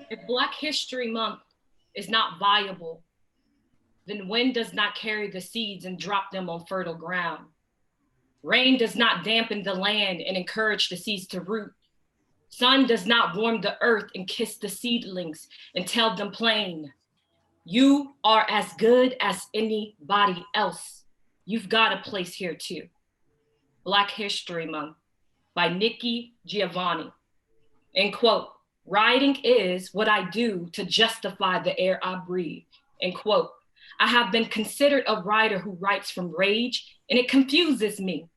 If Black History Month is not viable, then wind does not carry the seeds and drop them on fertile ground. Rain does not dampen the land and encourage the seeds to root. Sun does not warm the earth and kiss the seedlings and tell them plain, you are as good as anybody else. You've got a place here too. Black History Month by Nikki Giovanni. And quote, writing is what I do to justify the air I breathe. And quote, I have been considered a writer who writes from rage, and it confuses me.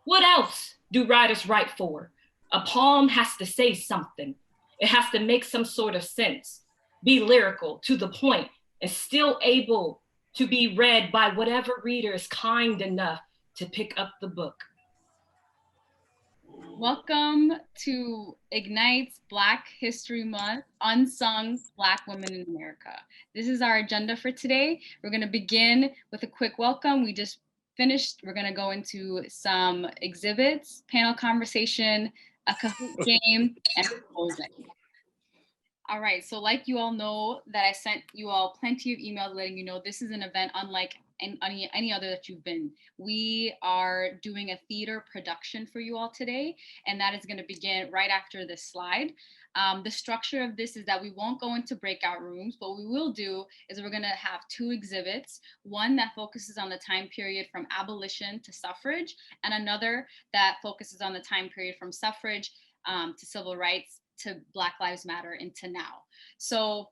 What else do writers write for? A poem has to say something. It has to make some sort of sense, be lyrical, to the point, and still able to be read by whatever reader is kind enough to pick up the book. Welcome to Ignite's Black History Month, Unsung Black Women in America. This is our agenda for today. We're going to begin with a quick welcome. We just finished. We're going to go into some exhibits, panel conversation, a Kahoot game, and closing. All right, so like you all know that I sent you all plenty of emails letting you know this is an event unlike any other that you've been. We are doing a theater production for you all today, and that is going to begin right after this slide. The structure of this is that we won't go into breakout rooms. What we will do is we're going to have two exhibits, one that focuses on the time period from abolition to suffrage, and another that focuses on the time period from suffrage to civil rights to Black Lives Matter into now. So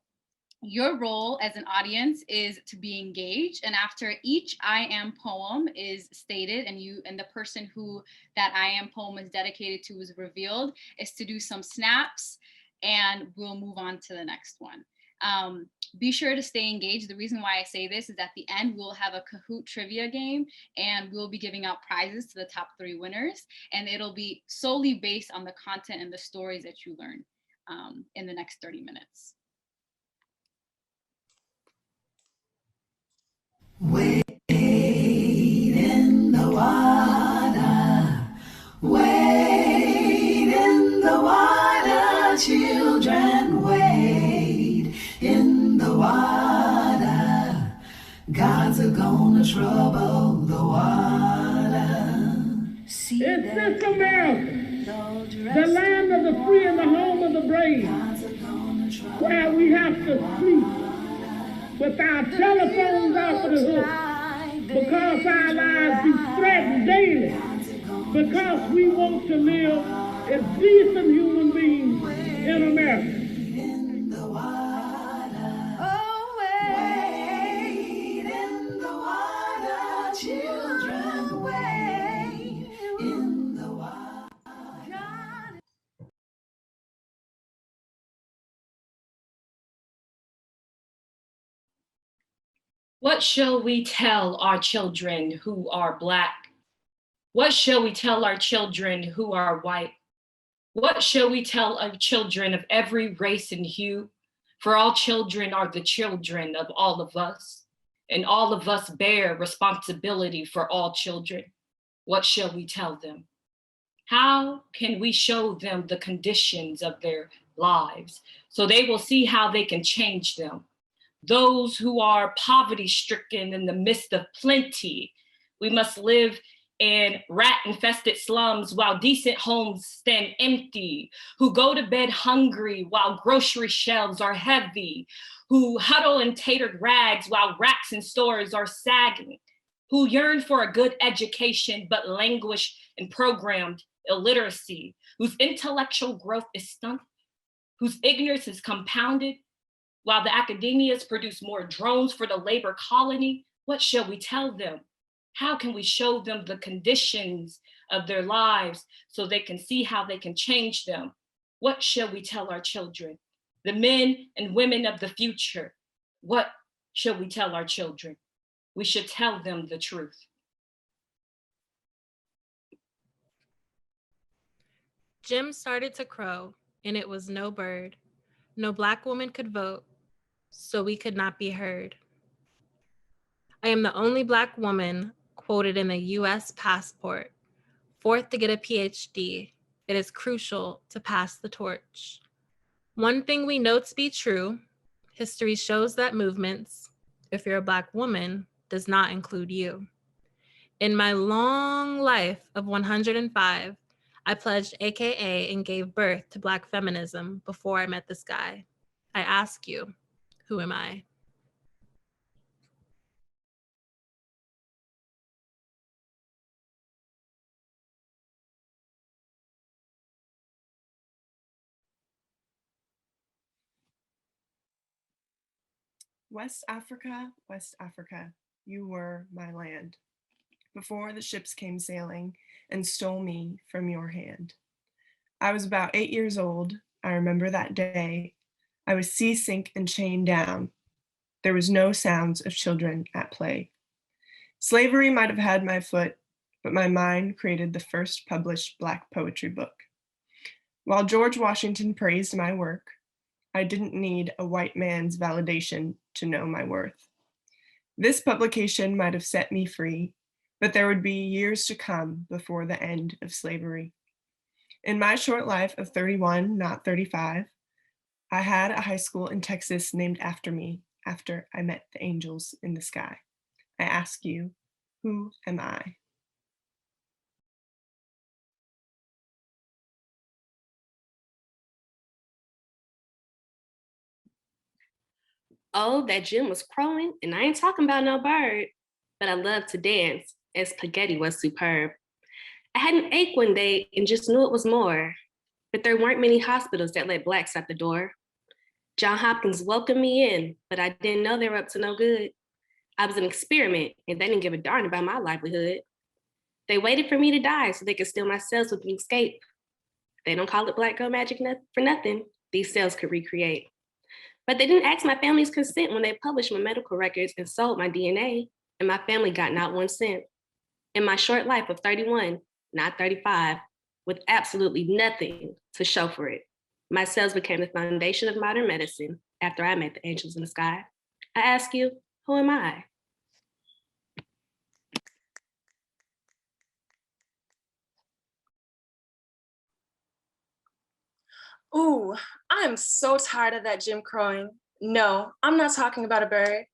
your role as an audience is to be engaged, and after each I am poem is stated and the person who that I am poem is dedicated to is revealed, is to do some snaps and we'll move on to the next one. Be sure to stay engaged. The reason why I say this is at the end, we'll have a Kahoot trivia game and we'll be giving out prizes to the top 3 winners. And it'll be solely based on the content and the stories that you learn in the next 30 minutes. Wade in the water, wade in the water, children, wade in the water. Gods are gonna trouble the water. It's this America, the land of the free and the home of the brave, where we have to sleep with our telephones off of the hook because our lives be threatened daily, because we want to live as decent human beings in America. What shall we tell our children who are Black? What shall we tell our children who are white? What shall we tell our children of every race and hue? For all children are the children of all of us, and all of us bear responsibility for all children. What shall we tell them? How can we show them the conditions of their lives so they will see how they can change them? Those who are poverty-stricken in the midst of plenty. We must live in rat-infested slums while decent homes stand empty, who go to bed hungry while grocery shelves are heavy, who huddle in tattered rags while racks in stores are sagging, who yearn for a good education but languish in programmed illiteracy, whose intellectual growth is stunted, whose ignorance is compounded, while the academias produce more drones for the labor colony. What shall we tell them? How can we show them the conditions of their lives so they can see how they can change them? What shall we tell our children? The men and women of the future, what shall we tell our children? We should tell them the truth. Jim started to crow, and it was no bird. No Black woman could vote, so we could not be heard. I am the only Black woman quoted in the US passport. Fourth to get a PhD, it is crucial to pass the torch. One thing we know to be true, history shows that movements, if you're a Black woman, does not include you. In my long life of 105, I pledged AKA and gave birth to Black feminism before I met this guy. I ask you, who am I? West Africa, you were my land. Before the ships came sailing and stole me from your hand. I was about 8 years old. I remember that day. I was sea sink and chained down. There was no sounds of children at play. Slavery might have had my foot, but my mind created the first published Black poetry book. While George Washington praised my work, I didn't need a white man's validation to know my worth. This publication might have set me free, but there would be years to come before the end of slavery. In my short life of 31, not 35, I had a high school in Texas named after me after I met the angels in the sky. I ask you, who am I? Oh, that gym was crowing, and I ain't talking about no bird, but I loved to dance, and spaghetti was superb. I had an ache one day and just knew it was more, but there weren't many hospitals that let Blacks at the door. John Hopkins welcomed me in, but I didn't know they were up to no good. I was an experiment, and they didn't give a darn about my livelihood. They waited for me to die so they could steal my cells with an escape. They don't call it Black girl magic for nothing. These cells could recreate. But they didn't ask my family's consent when they published my medical records and sold my DNA, and my family got not 1 cent. In my short life of 31, not 35, with absolutely nothing to show for it, my cells became the foundation of modern medicine after I met the angels in the sky. I ask you, who am I? Ooh, I'm so tired of that Jim crowing. No, I'm not talking about a bird.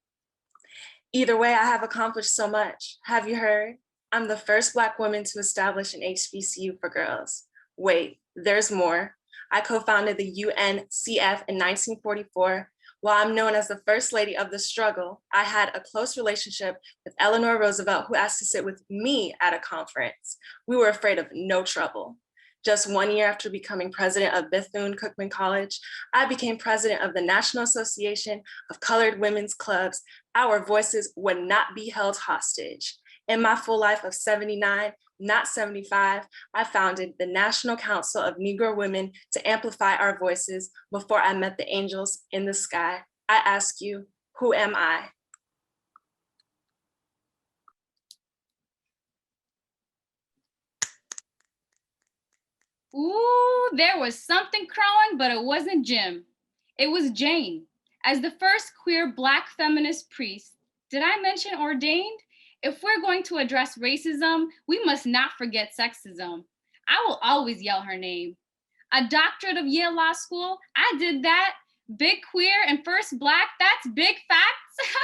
Either way, I have accomplished so much. Have you heard? I'm the first Black woman to establish an HBCU for girls. Wait, there's more. I co-founded the UNCF in 1944. While I'm known as the first lady of the struggle, I had a close relationship with Eleanor Roosevelt, who asked to sit with me at a conference. We were afraid of no trouble. Just 1 year after becoming president of Bethune-Cookman College, I became president of the National Association of Colored Women's Clubs. Our voices would not be held hostage. In my full life of 79, not 75, I founded the National Council of Negro Women to amplify our voices before I met the angels in the sky. I ask you, who am I? Ooh, there was something crowing, but it wasn't Jim. It was Jane. As the first queer Black feminist priest, did I mention ordained? If we're going to address racism, we must not forget sexism. I will always yell her name. A doctorate of Yale Law School, I did that. Big queer and first Black, that's big facts.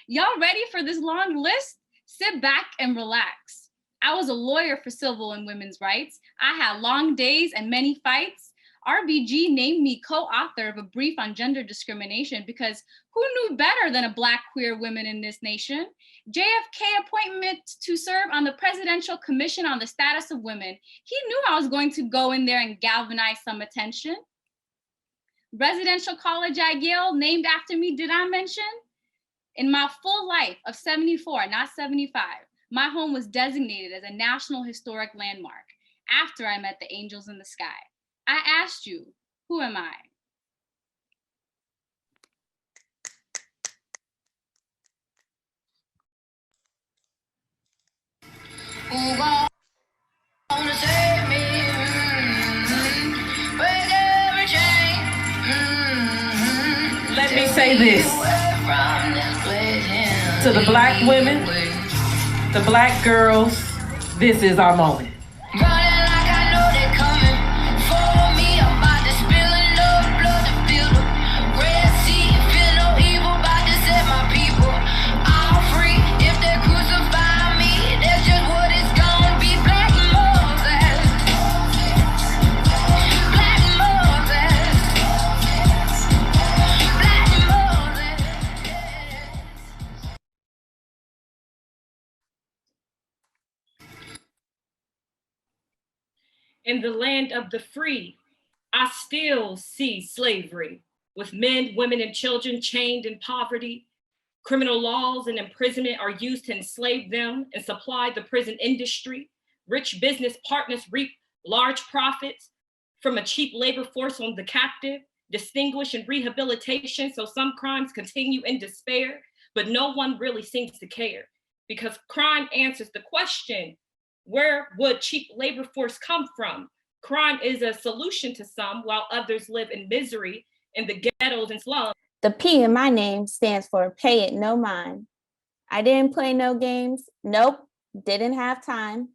Y'all ready for this long list? Sit back and relax. I was a lawyer for civil and women's rights. I had long days and many fights. RBG named me co-author of a brief on gender discrimination because who knew better than a Black queer woman in this nation? JFK appointment to serve on the Presidential Commission on the Status of Women. He knew I was going to go in there and galvanize some attention. Residential college at Yale, named after me, did I mention? In my full life of 74, not 75, my home was designated as a National Historic Landmark after I met the angels in the sky. I asked you, who am I? Who gonna save me? Break every chain. Let me say this to the Black women, the Black girls, this is our moment. Running like I know they're coming for me. I'm about to spill it In the land of the free, I still see slavery, with men, women, and children chained in poverty. Criminal laws and imprisonment are used to enslave them and supply the prison industry. Rich business partners reap large profits from a cheap labor force on the captive, distinguish and rehabilitation, so some crimes continue in despair, but no one really seems to care because crime answers the question, where would cheap labor force come from? Crime is a solution to some, while others live in misery in the ghettos and slums. The P in my name stands for pay it no mind. I didn't play no games. Nope, didn't have time.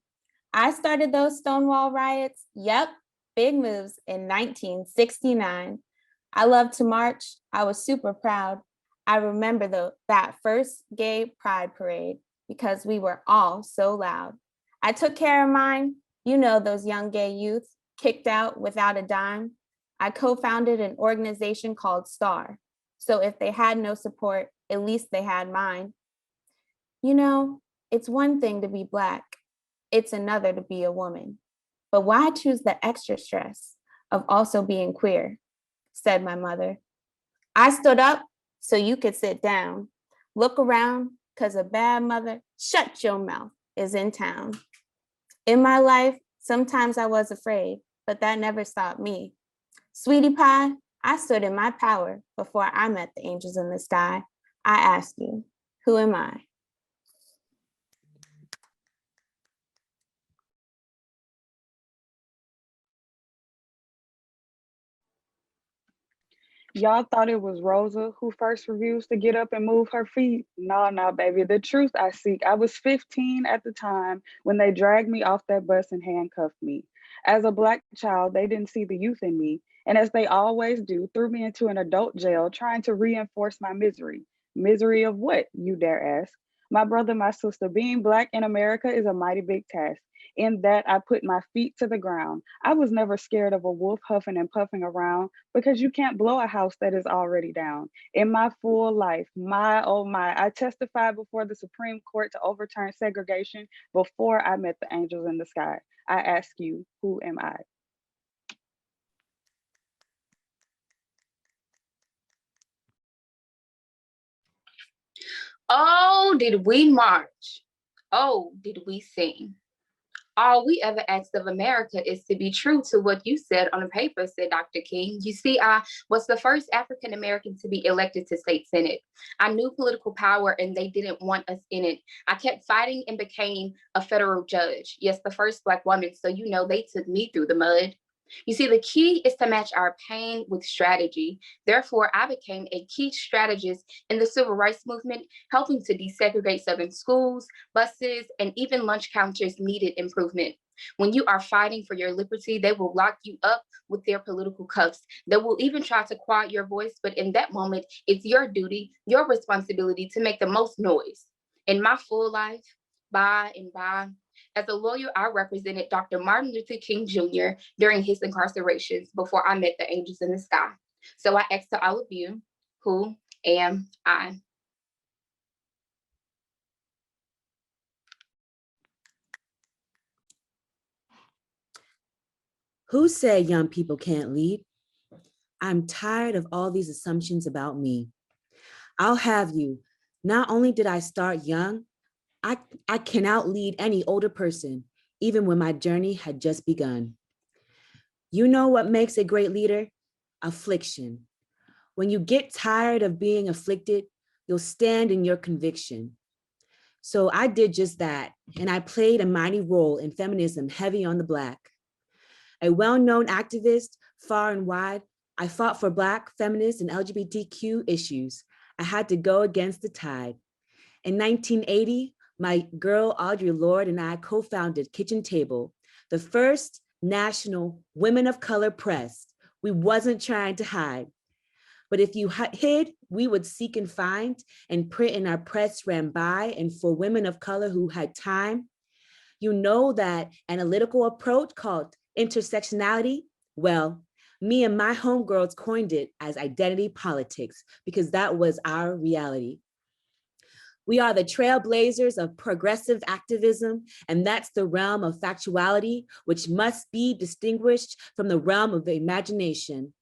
I started those Stonewall riots. Yep, big moves in 1969. I loved to march. I was super proud. I remember that first gay pride parade because we were all so loud. I took care of mine. You know, those young gay youth kicked out without a dime. I co-founded an organization called STAR. So if they had no support, at least they had mine. You know, it's one thing to be Black. It's another to be a woman. But why choose the extra stress of also being queer? Said my mother. I stood up so you could sit down. Look around, cause a bad mother, shut your mouth, is in town. In my life, sometimes I was afraid, but that never stopped me. Sweetie pie, I stood in my power before I met the angels in the sky. I ask you, who am I? Y'all thought it was Rosa who first refused to get up and move her feet? No, no, baby. The truth I seek. I was 15 at the time when they dragged me off that bus and handcuffed me. As a Black child, they didn't see the youth in me. And as they always do, threw me into an adult jail trying to reinforce my misery. Misery of what, you dare ask? My brother, my sister, being Black in America is a mighty big task. In that, I put my feet to the ground. I was never scared of a wolf huffing and puffing around because you can't blow a house that is already down. In my full life, my, oh my, I testified before the Supreme Court to overturn segregation before I met the angels in the sky. I ask you, who am I? Oh, did we march? Oh, did we sing? All we ever asked of America is to be true to what you said on the paper, said Dr. King. You see, I was the first African American to be elected to state senate. I knew political power and they didn't want us in it. I kept fighting and became a federal judge. Yes, the first Black woman, so you know they took me through the mud. You see, the key is to match our pain with strategy. Therefore, I became a key strategist in the civil rights movement, helping to desegregate Southern schools, buses, and even lunch counters needed improvement. When you are fighting for your liberty, they will lock you up with their political cuffs. They will even try to quiet your voice, but in that moment, it's your duty, your responsibility to make the most noise. In my full life, by and by, as a lawyer, I represented Dr. Martin Luther King Jr. during his incarcerations before I met the angels in the sky. So I ask to all of you, who am I? Who said young people can't lead? I'm tired of all these assumptions about me. I'll have you. Not only did I start young, I can outlead any older person, even when my journey had just begun. You know what makes a great leader? Affliction. When you get tired of being afflicted, you'll stand in your conviction. So I did just that, and I played a mighty role in feminism heavy on the Black. A well-known activist far and wide, I fought for Black, feminist, and LGBTQ issues. I had to go against the tide. In 1980, my girl Audre Lorde and I co-founded Kitchen Table, the first national women of color press. We wasn't trying to hide. But if you hid, we would seek and find, and print in our press ran by. And for women of color who had time, you know that analytical approach called intersectionality? Well, me and my homegirls coined it as identity politics because that was our reality. We are the trailblazers of progressive activism, and that's the realm of factuality, which must be distinguished from the realm of the imagination.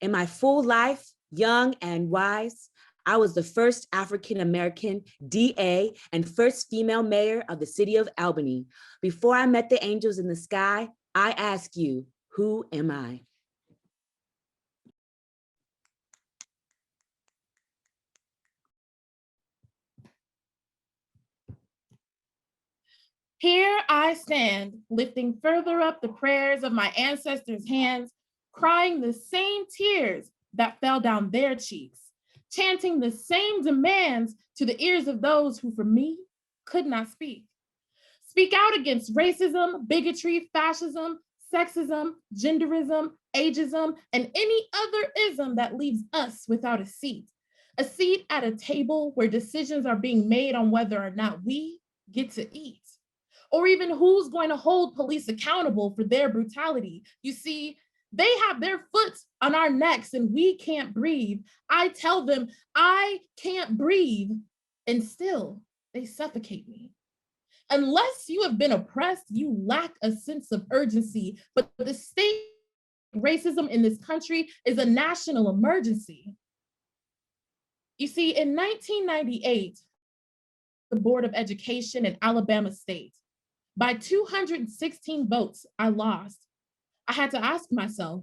In my full life, young and wise, I was the first African-American DA and first female mayor of the city of Albany. Before I met the angels in the sky, I ask you, who am I? Here I stand, lifting further up the prayers of my ancestors' hands, crying the same tears that fell down their cheeks, chanting the same demands to the ears of those who for me could not speak. Speak out against racism, bigotry, fascism, sexism, genderism, ageism, and any other ism that leaves us without a seat at a table where decisions are being made on whether or not we get to eat, or even who's going to hold police accountable for their brutality. You see, they have their foot on our necks and we can't breathe. I tell them I can't breathe, and still they suffocate me. Unless you have been oppressed, you lack a sense of urgency, but the state of racism in this country is a national emergency. You see, in 1998, the Board of Education in Alabama State, by 216 votes, I lost. I had to ask myself,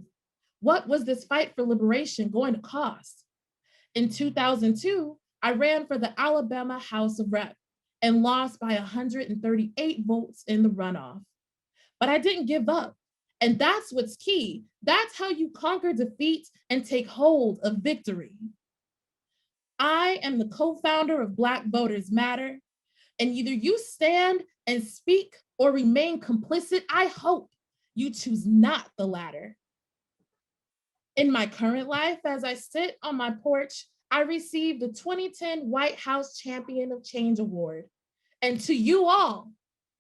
what was this fight for liberation going to cost? In 2002, I ran for the Alabama House of Reps and lost by 138 votes in the runoff. But I didn't give up. And that's what's key. That's how you conquer defeat and take hold of victory. I am the co-founder of Black Voters Matter, and either you stand and speak or remain complicit. I hope you choose not the latter. In my current life, as I sit on my porch, I received the 2010 White House Champion of Change Award. And to you all,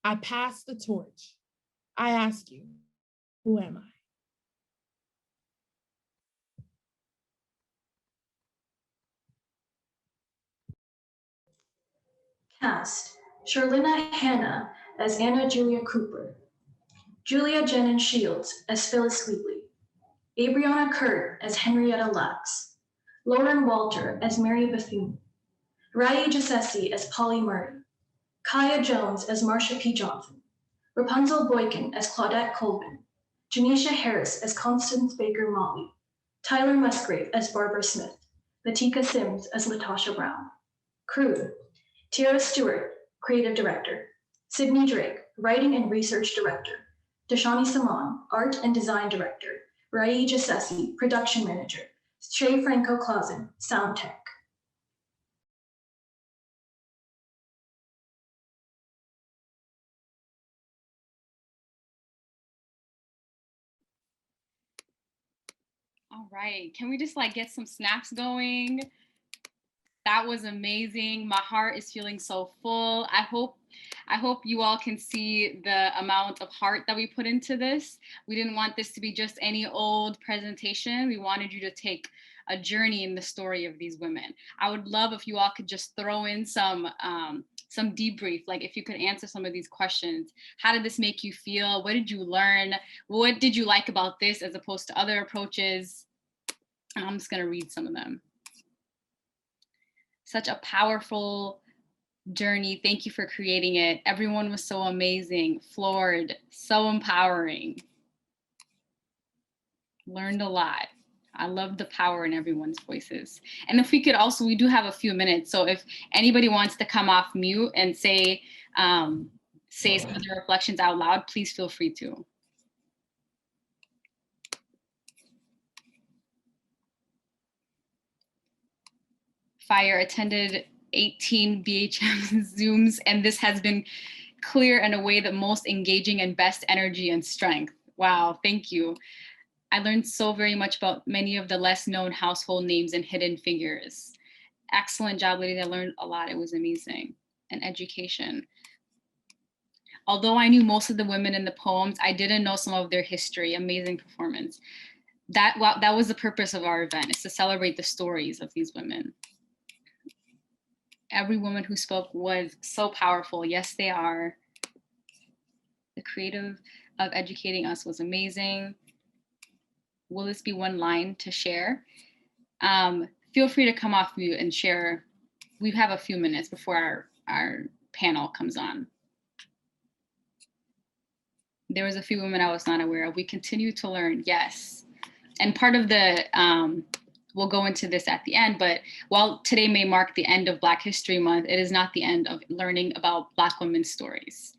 I pass the torch. I ask you, who am I? Cast: Sherlina Hanna as Anna Julia Cooper, Julia Jenin Shields as Phyllis Wheatley, Abriana Kurt as Henrietta Lacks, Lauren Walter as Mary Bethune, Rai Jasesi as Polly Murray, Kaya Jones as Marsha P. Johnson, Rapunzel Boykin as Claudette Colvin, Janisha Harris as Constance Baker Motley, Tyler Musgrave as Barbara Smith, Latika Sims as Latasha Brown. Crew: Tiara Stewart, Creative Director, Sydney Drake, Writing and Research Director, Dashani Salon, Art and Design Director, Rai Jasesi, Production Manager, Shay Franco Clausen, Sound Tech. All right, can we just get some snaps going? That was amazing. My heart is feeling so full. I hope you all can see the amount of heart that we put into this. We didn't want this to be just any old presentation. We wanted you to take a journey in the story of these women. I would love if you all could just throw in some debrief, like if you could answer some of these questions. How did this make you feel? What did you learn? What did you like about this as opposed to other approaches? I'm just gonna read some of them. Such a powerful journey. Thank you for creating it. Everyone was so amazing, floored, so empowering. Learned a lot. I love the power in everyone's voices. And if we could also, we do have a few minutes. So if anybody wants to come off mute and say some of their reflections out loud, please feel free to. Fire attended 18 BHM Zooms, and this has been clear in a way that most engaging and best energy and strength. Wow, thank you. I learned so very much about many of the less known household names and hidden figures. Excellent job, ladies. I learned a lot. It was amazing. And education. Although I knew most of the women in the poems, I didn't know some of their history. Amazing performance. That was the purpose of our event, is to celebrate the stories of these women. Every woman who spoke was so powerful. Yes, they are. The creative of educating us was amazing. Will this be one line to share? Feel free to come off mute and share. We have a few minutes before our panel comes on. There was a few women I was not aware of. We continue to learn, yes. And part of the, we'll go into this at the end, but while today may mark the end of Black History Month, it is not the end of learning about Black women's stories.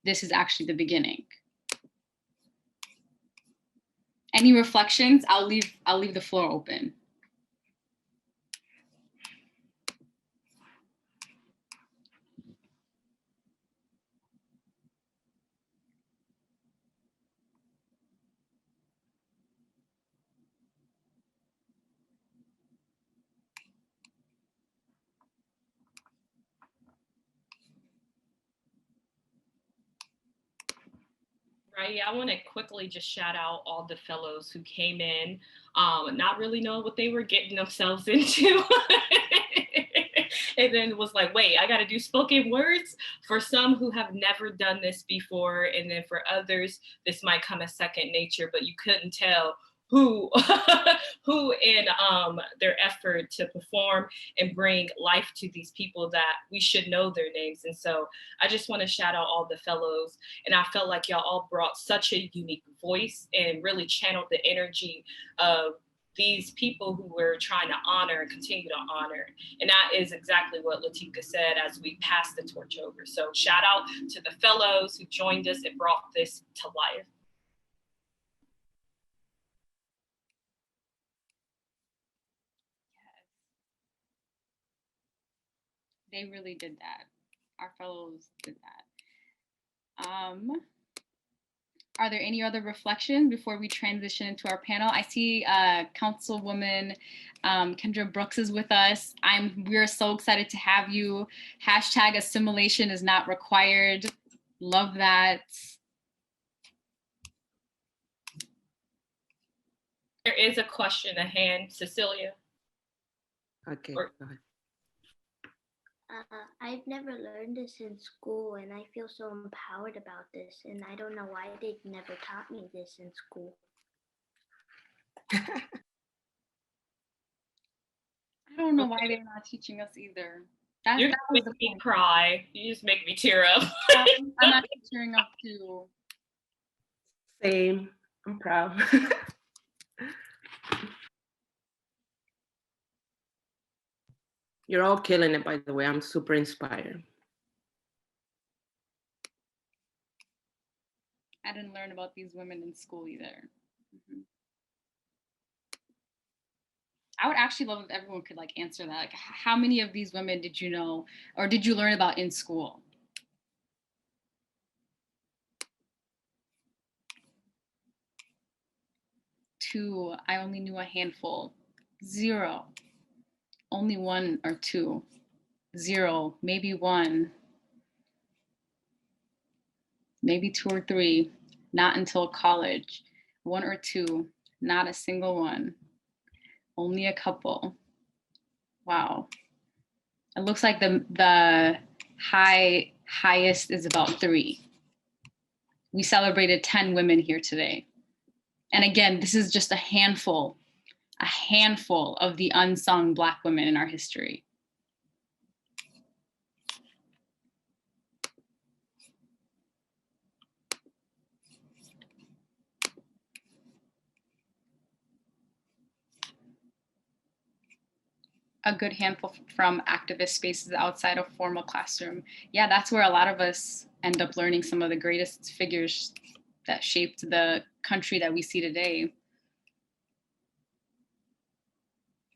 This is actually the beginning. Any reflections? I'll leave the floor open. Right, I want to quickly just shout out all the fellows who came in, not really knowing what they were getting themselves into. And then was like, wait, I got to do spoken words. For some who have never done this before, and then for others, this might come as second nature, but you couldn't tell who who in their effort to perform and bring life to these people that we should know their names. And so I just want to shout out all the fellows. And I felt like y'all all brought such a unique voice and really channeled the energy of these people who we're trying to honor and continue to honor. And that is exactly what Latika said as we pass the torch over. So shout out to the fellows who joined us and brought this to life. They really did that. Our fellows did that. Are there any other reflections before we transition into our panel? I see Councilwoman Kendra Brooks is with us. We're so excited to have you. Hashtag assimilation is not required. Love that. There is a question at hand, Cecilia. Okay, go ahead. I've never learned this in school, and I feel so empowered about this, and I don't know why they've never taught me this in school. I don't know why they're not teaching us either. You're making me cry. You just make me tear up. I'm actually tearing up too. Same. I'm proud. You're all killing it, by the way. I'm super inspired. I didn't learn about these women in school either. Mm-hmm. I would actually love if everyone could like answer that. Like, how many of these women did you know or did you learn about in school? Two, I only knew a handful. Zero, only one or two. Zero, maybe one. Maybe two or three, not until college. One or two, not a single one. Only a couple. Wow. It looks like the highest is about 3. We celebrated 10 women here today. And again, this is just a handful of the unsung Black women in our history. A good handful from activist spaces outside of formal classroom. Yeah, that's where a lot of us end up learning some of the greatest figures that shaped the country that we see today.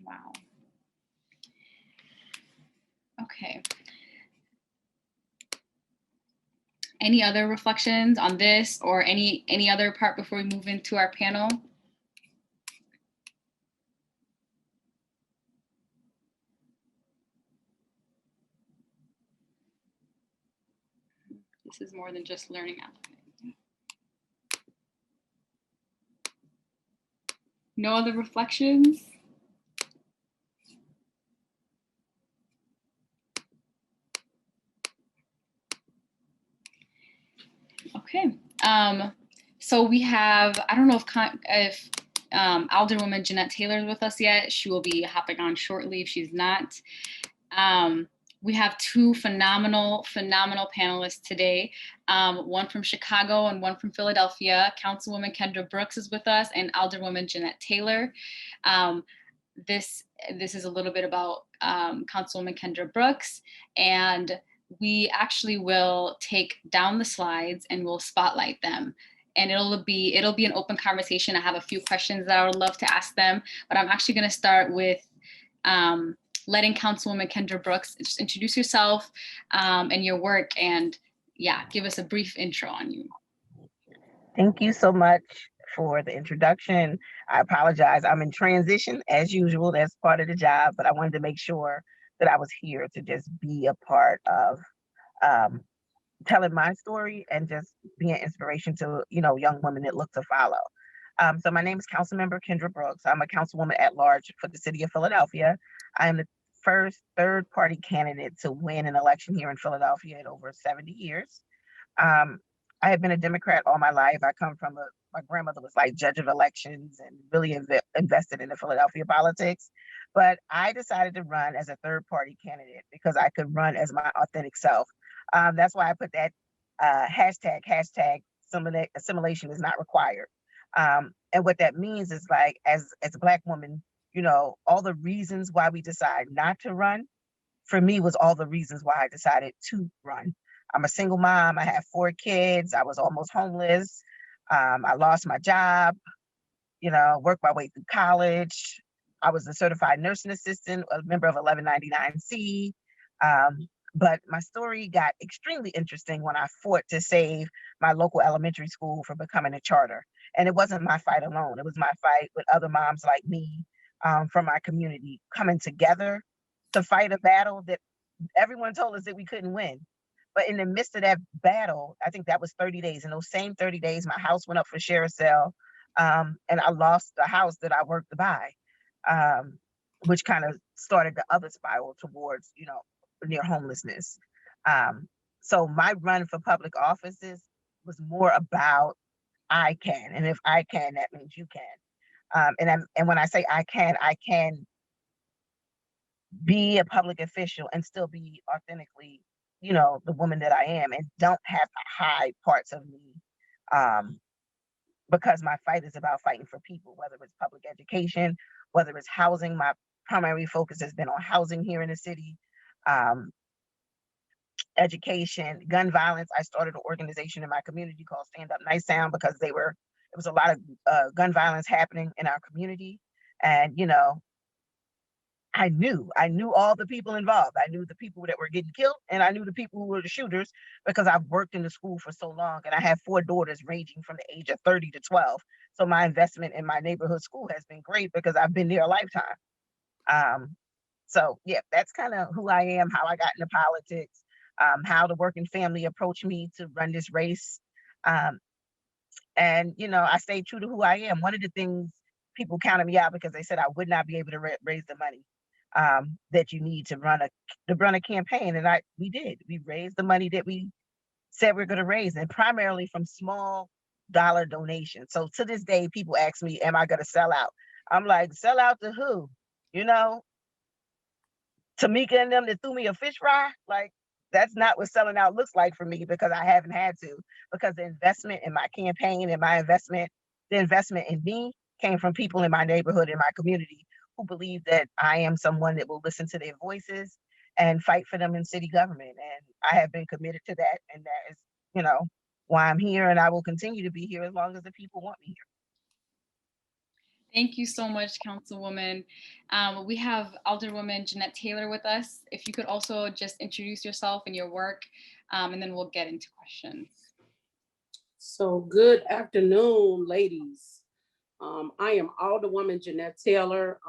Wow. Okay. Any other reflections on this or any other part before we move into our panel? This is more than just learning application. No other reflections? So we have, I don't know if Alderwoman Jeanette Taylor is with us yet. She will be hopping on shortly if she's not. We have two phenomenal panelists today, one from Chicago and one from Philadelphia. Councilwoman Kendra Brooks is with us and Alderwoman Jeanette Taylor. This is a little bit about Councilwoman Kendra Brooks, and we actually will take down the slides and we'll spotlight them. And it'll be an open conversation. I have a few questions that I would love to ask them, but I'm actually going to start with letting Councilwoman Kendra Brooks just introduce yourself and your work, and give us a brief intro on you. Thank you so much for the introduction. I apologize. I'm in transition as usual. That's part of the job, but I wanted to make sure that I was here to just be a part of telling my story and just be an inspiration to, young women that look to follow. So my name is Councilmember Kendra Brooks. I'm a councilwoman at large for the city of Philadelphia. I am the first third-party candidate to win an election here in Philadelphia in over 70 years. I have been a Democrat all my life. I come from my grandmother was like judge of elections and really invested in the Philadelphia politics. But I decided to run as a third-party candidate because I could run as my authentic self. That's why I put that hashtag assimilation is not required. And what that means is like, as a Black woman, all the reasons why we decide not to run, for me, was all the reasons why I decided to run. I'm a single mom. I have 4 kids. I was almost homeless. I lost my job, worked my way through college. I was a certified nursing assistant, a member of 1199C. But my story got extremely interesting when I fought to save my local elementary school from becoming a charter. And it wasn't my fight alone. It was my fight with other moms like me from our community coming together to fight a battle that everyone told us that we couldn't win. But in the midst of that battle, I think that was 30 days. In those same 30 days, my house went up for sheriff sale, and I lost the house that I worked to buy, which kind of started the other spiral towards, near homelessness. So my run for public offices was more about I can, and if I can, that means you can. And when I say I can be a public official and still be authentically, the woman that I am, and don't have to hide parts of me, because my fight is about fighting for people, whether it's public education, whether it's housing. My primary focus has been on housing here in the city, education, gun violence. I started an organization in my community called Stand Up Nice Sound because there was a lot of gun violence happening in our community. And, I knew all the people involved. I knew the people that were getting killed, and I knew the people who were the shooters because I've worked in the school for so long, and I have 4 daughters ranging from the age of 30 to 12. So my investment in my neighborhood school has been great because I've been there a lifetime. So yeah, that's kind of who I am, how I got into politics, how the working family approached me to run this race. And, I stayed true to who I am. One of the things people counted me out because they said I would not be able to raise the money that you need to run a campaign. And we did. We raised the money that we said we're going to raise, and primarily from small dollar donations. So to this day, people ask me, am I going to sell out? I'm like, sell out to who? Tamika and them that threw me a fish fry? Like, that's not what selling out looks like for me, because I haven't had to, because the investment in my campaign and the investment in me came from people in my neighborhood, in my community, who believe that I am someone that will listen to their voices and fight for them in city government. And I have been committed to that. And that is, why I'm here. And I will continue to be here as long as the people want me here. Thank you so much, Councilwoman. We have Alderwoman Jeanette Taylor with us. If you could also just introduce yourself and your work, and then we'll get into questions. So good afternoon, ladies. I am Alderwoman Jeanette Taylor.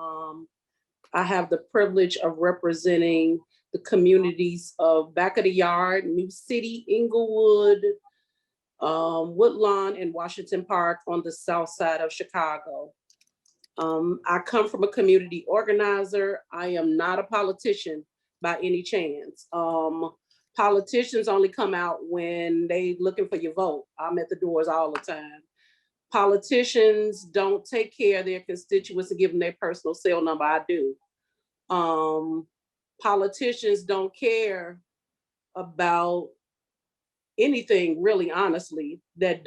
I have the privilege of representing the communities of Back of the Yard, New City, Inglewood, Woodlawn, and Washington Park on the south side of Chicago. I come from a community organizer. I am not a politician by any chance. Politicians only come out when they looking for your vote. I'm at the doors all the time. Politicians don't take care of their constituents and give them their personal cell number. I do. Politicians don't care about anything really, honestly, that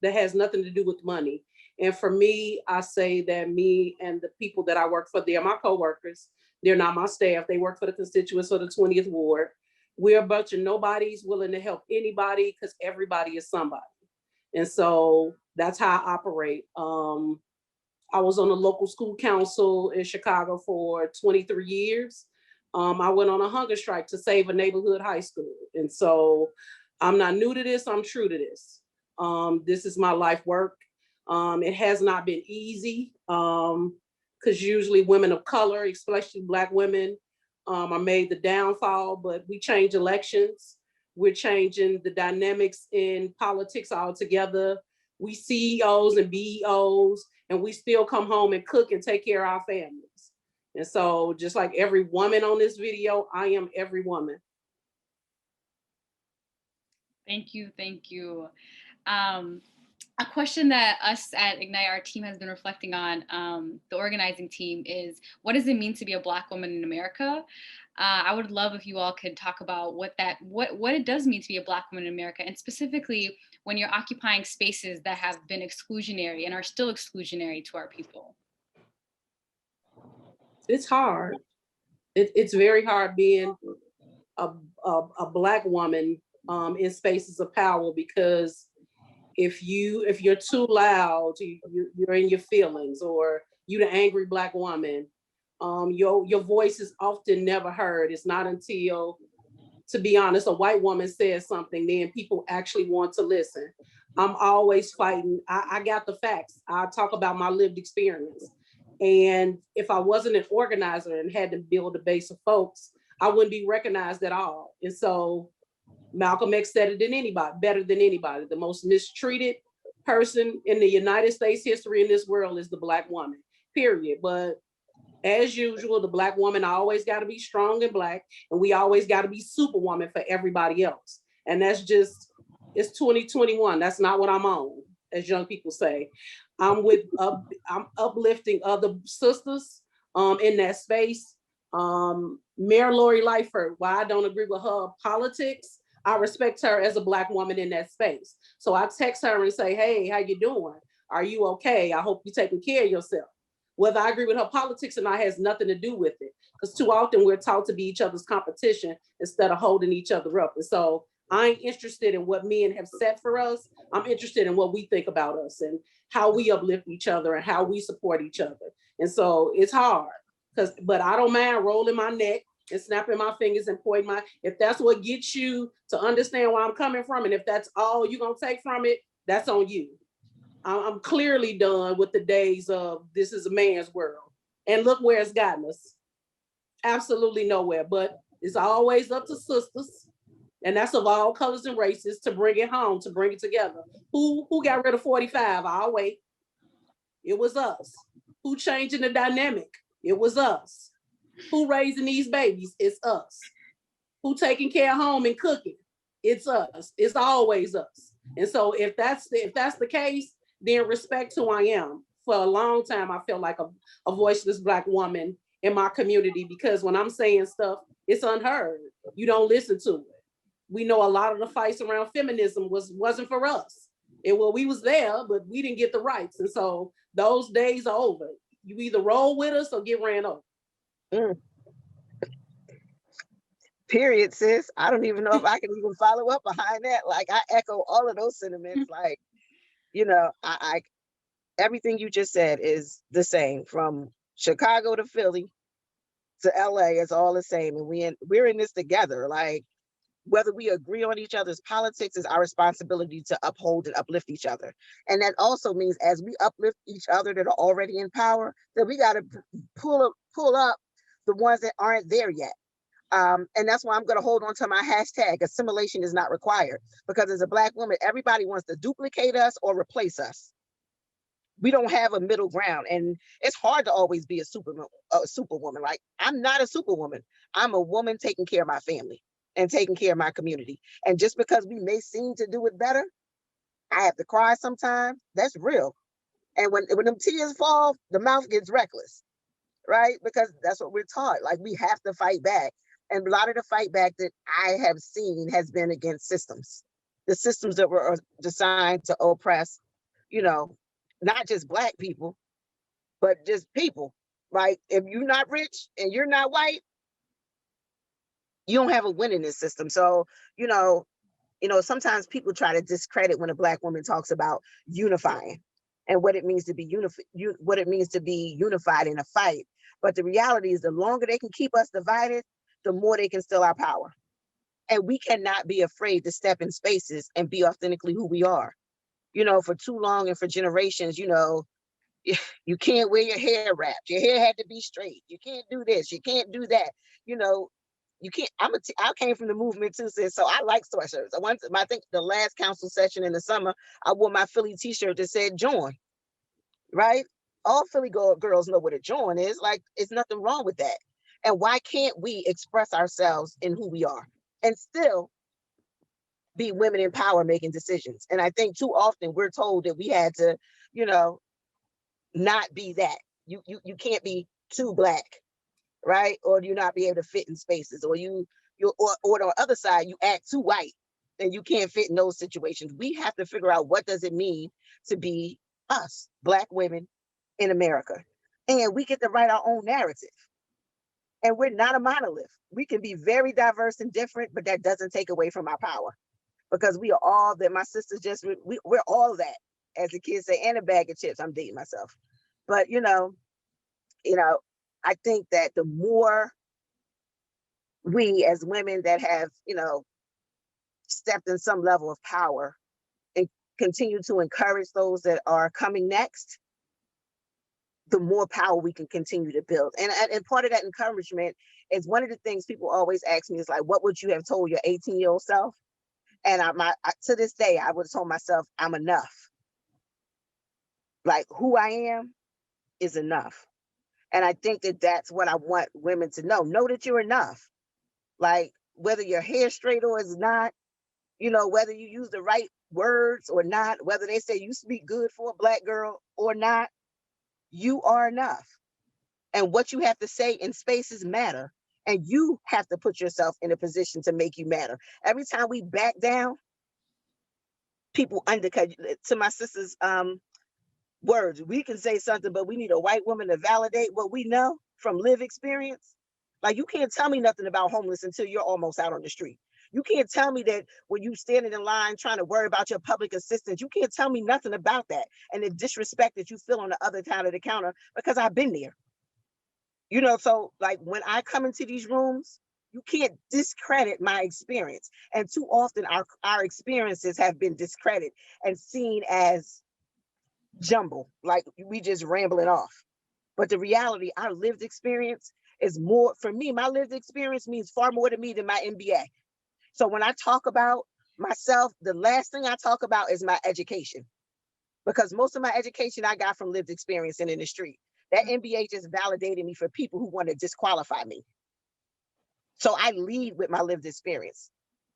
has nothing to do with money. And for me, I say that me and the people that I work for, they are my coworkers. They're not my staff. They work for the constituents of the 20th Ward. We're a bunch of nobodies willing to help anybody because everybody is somebody. And so that's how I operate. I was on the local school council in Chicago for 23 years. I went on a hunger strike to save a neighborhood high school. And so I'm not new to this, I'm true to this. This is my life work. It has not been easy because usually women of color, especially Black women, are made the downfall, but we change elections. We're changing the dynamics in politics altogether. We CEOs and BEOs, and we still come home and cook and take care of our families. And so just like every woman on this video, I am every woman. Thank you, thank you. A question that us at Ignite, our team, has been reflecting on, the organizing team, is what does it mean to be a Black woman in America? I would love if you all could talk about what it does mean to be a Black woman in America, and specifically when you're occupying spaces that have been exclusionary and are still exclusionary to our people. It's hard. It's very hard being a Black woman in spaces of power, because if you're too loud, you're in your feelings, or you're the angry Black woman, your voice is often never heard. It's not until, to be honest, a white woman says something, then people actually want to listen. I'm always fighting. I got the facts. I talk about my lived experience. And if I wasn't an organizer and had to build a base of folks, I wouldn't be recognized at all. And so Malcolm X said it better than anybody. The most mistreated person in the United States history in this world is the Black woman, period. But as usual, the Black woman always got to be strong and Black, and we always got to be superwoman for everybody else. And that's just, it's 2021. That's not what I'm on, as young people say. I'm uplifting other sisters in that space. Mayor Lori Lightfoot, while I don't agree with her politics, I respect her as a Black woman in that space. So I text her and say, hey, how you doing? Are you okay? I hope you're taking care of yourself. Whether I agree with her politics or not has nothing to do with it, because too often we're taught to be each other's competition instead of holding each other up. And so I ain't interested in what men have set for us. I'm interested in what we think about us and how we uplift each other and how we support each other. And so it's hard, but I don't mind rolling my neck and snapping my fingers and pointing if that's what gets you to understand where I'm coming from, and if that's all you're gonna take from it, that's on you. I'm clearly done with the days of this is a man's world. And look where it's gotten us. Absolutely nowhere, but it's always up to sisters, and that's of all colors and races, to bring it home, to bring it together. Who got rid of 45? I'll wait. It was us. Who changing the dynamic? It was us. Who raising these babies? It's us. Who taking care of home and cooking? It's us. It's always us. And so if that's the case, then respect who I am. For a long time, I felt like a voiceless Black woman in my community, because when I'm saying stuff, it's unheard. You don't listen to it. We know a lot of the fights around feminism wasn't for us. We was there, but we didn't get the rights. And so those days are over. You either roll with us or get ran over. Period, sis. I don't even know if I can even follow up behind that. Like, I echo all of those sentiments. Like, I everything you just said is the same. From Chicago to Philly to LA, it's all the same. And we're in this together. Like, whether we agree on each other's politics, is our responsibility to uphold and uplift each other. And that also means, as we uplift each other that are already in power, that we got to pull up the ones that aren't there yet. And that's why I'm going to hold on to my hashtag, assimilation is not required, because as a Black woman, everybody wants to duplicate us or replace us. We don't have a middle ground, and it's hard to always be a superwoman. Like, I'm not a superwoman. I'm a woman taking care of my family. and taking care of my community. And just because we may seem to do it better, I have to cry sometimes. That's real. And when them tears fall, the mouth gets reckless, right? Because that's what we're taught. Like, we have to fight back. And a lot of the fight back that I have seen has been against systems. The systems that were designed to oppress, you know, not just Black people, but just people. Like, if you're not rich and you're not white, you don't have a win in this system. So, sometimes people try to discredit when a Black woman talks about unifying and what it means to be unified in a fight. But the reality is, the longer they can keep us divided, the more they can steal our power. And we cannot be afraid to step in spaces and be authentically who we are. For too long and for generations, you can't wear your hair wrapped. Your hair had to be straight. You can't do this. You can't do that. You can't. I came from the movement too, sis. So I like sweatshirts. I think the last council session in the summer, I wore my Philly T-shirt that said "Join." Right? All Philly girls know what a join is. Like, it's nothing wrong with that. And why can't we express ourselves in who we are and still be women in power making decisions? And I think too often we're told that we had to, not be that. You can't be too Black, right? Or you not be able to fit in spaces, or or on the other side, you act too white and you can't fit in those situations. We have to figure out, what does it mean to be us, Black women in America? And we get to write our own narrative. And we're not a monolith. We can be very diverse and different, but that doesn't take away from our power, because we are all that. My sisters we're all that, as the kids say, and a bag of chips. I'm dating myself. But I think that the more we as women that have, stepped in some level of power and continue to encourage those that are coming next, the more power we can continue to build. And part of that encouragement is, one of the things people always ask me is like, what would you have told your 18-year-old self? And to this day, I would have told myself, I'm enough. Like, who I am is enough. And I think that that's what I want women to know. Know that you're enough. Like, whether your hair straight or is not, whether you use the right words or not, whether they say you speak good for a Black girl or not, you are enough. And what you have to say in spaces matter. And you have to put yourself in a position to make you matter. Every time we back down, people undercut. To my sister's words, we can say something, but we need a white woman to validate what we know from lived experience. Like, you can't tell me nothing about homeless until you're almost out on the street. You can't tell me that when you standing in line trying to worry about your public assistance, you can't tell me nothing about that. And the disrespect that you feel on the other side of the counter, because I've been there. So like, when I come into these rooms, you can't discredit my experience. And too often our experiences have been discredited and seen as jumble, like we just rambling off. But the reality, our lived experience is more. For me, my lived experience means far more to me than my MBA. So when I talk about myself, the last thing I talk about is my education, because most of my education I got from lived experience and in the street. That MBA just validated me for people who want to disqualify me. So I lead with my lived experience,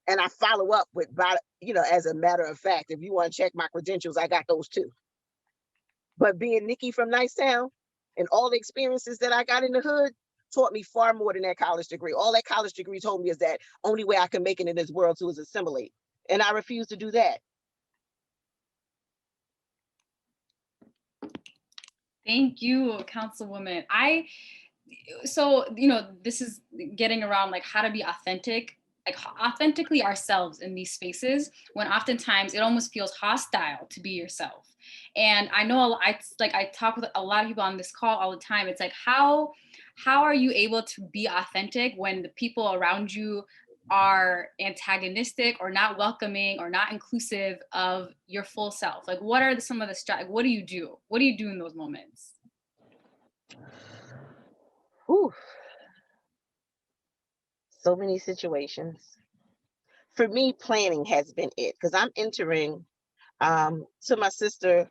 and I follow up with, as a matter of fact, if you want to check my credentials, I got those too. But being Nikki from Nicetown and all the experiences that I got in the hood taught me far more than that college degree. All that college degree told me is that only way I can make it in this world too is assimilate. And I refuse to do that. Thank you, Councilwoman. So, this is getting around like how to be authentic, like authentically ourselves in these spaces, when oftentimes it almost feels hostile to be yourself. And I know I talk with a lot of people on this call all the time. It's like, how are you able to be authentic when the people around you are antagonistic or not welcoming or not inclusive of your full self? Like, what are some of the what do you do? What do you do in those moments? Whew. So many situations. For me, planning has been it, because I'm entering, to my sister's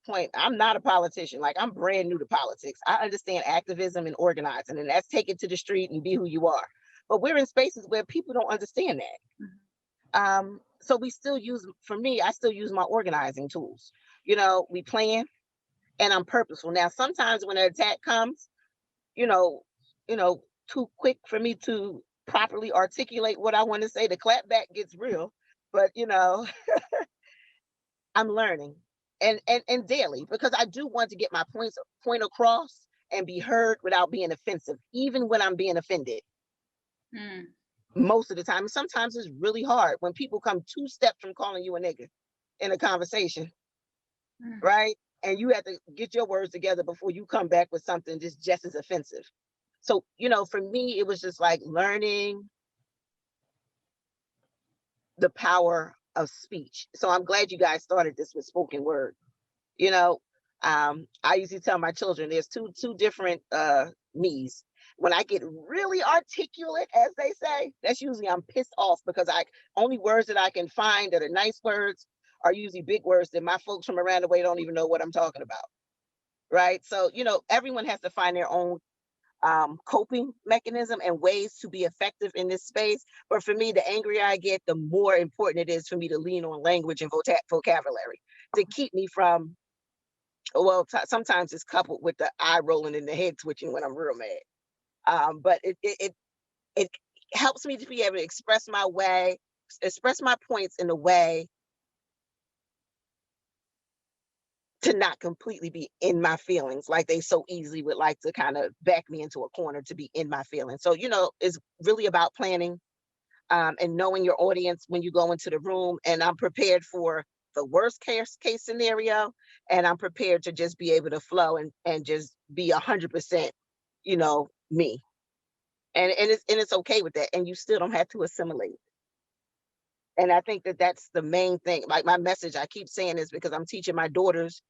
point, I'm not a politician. Like, I'm brand new to politics. I understand activism and organizing, and that's take it to the street and be who you are. but we're in spaces where people don't understand that. So we still use, for me, I still use my organizing tools. We plan, and I'm purposeful. Now, sometimes when an attack comes, you know, too quick for me to properly articulate what I want to say, the clapback gets real. But I'm learning, and daily, because I do want to get my point across and be heard without being offensive, even when I'm being offended. Most of the time. Sometimes it's really hard when people come 2 steps from calling you a nigga in a conversation, right? And you have to get your words together before you come back with something just as offensive. So, for me, it was just like learning the power of speech. So I'm glad you guys started this with spoken word. I usually tell my children there's two different me's. When I get really articulate, as they say, that's usually I'm pissed off, because only words that I can find that are nice words are usually big words that my folks from around the way don't even know what I'm talking about. Right. So, everyone has to find their own coping mechanism and ways to be effective in this space. But for me, the angrier I get, the more important it is for me to lean on language and vocabulary to keep me from, sometimes it's coupled with the eye rolling and the head twitching when I'm real mad. But it helps me to be able to express my points in a way to not completely be in my feelings, like they so easily would like to kind of back me into a corner to be in my feelings. So, it's really about planning and knowing your audience when you go into the room. And I'm prepared for the worst case scenario, and I'm prepared to just be able to flow and just be 100%, me. And it's okay with that. And you still don't have to assimilate. And I think that that's the main thing. Like, my message, I keep saying this because I'm teaching my daughters,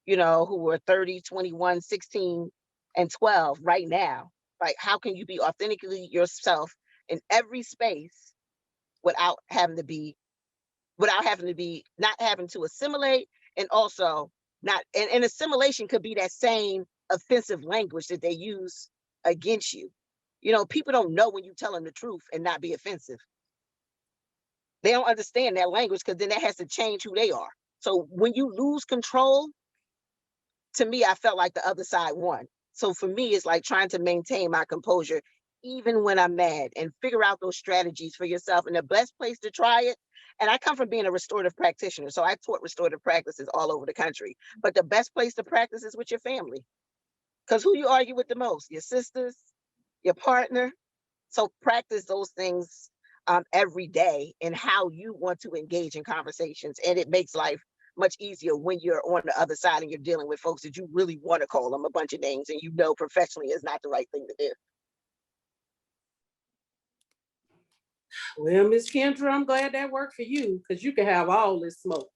who are 30, 21, 16, and 12 right now. Like, how can you be authentically yourself in every space without having to not having to assimilate, and also not, and assimilation could be that same offensive language that they use against you. People don't know when you tell them the truth and not be offensive. They don't understand that language, because then that has to change who they are. So when you lose control, to me, I felt like the other side won. So for me, it's like trying to maintain my composure, even when I'm mad, and figure out those strategies for yourself. And the best place to try it, and I come from being a restorative practitioner, so I taught restorative practices all over the country. But the best place to practice is with your family, because who you argue with the most? Your sisters, your partner. So practice those things every day in how you want to engage in conversations. And it makes life much easier when you're on the other side and you're dealing with folks that you really want to call them a bunch of names, and professionally is not the right thing to do. Well, Miss Kendra, I'm glad that worked for you, because you can have all this smoke.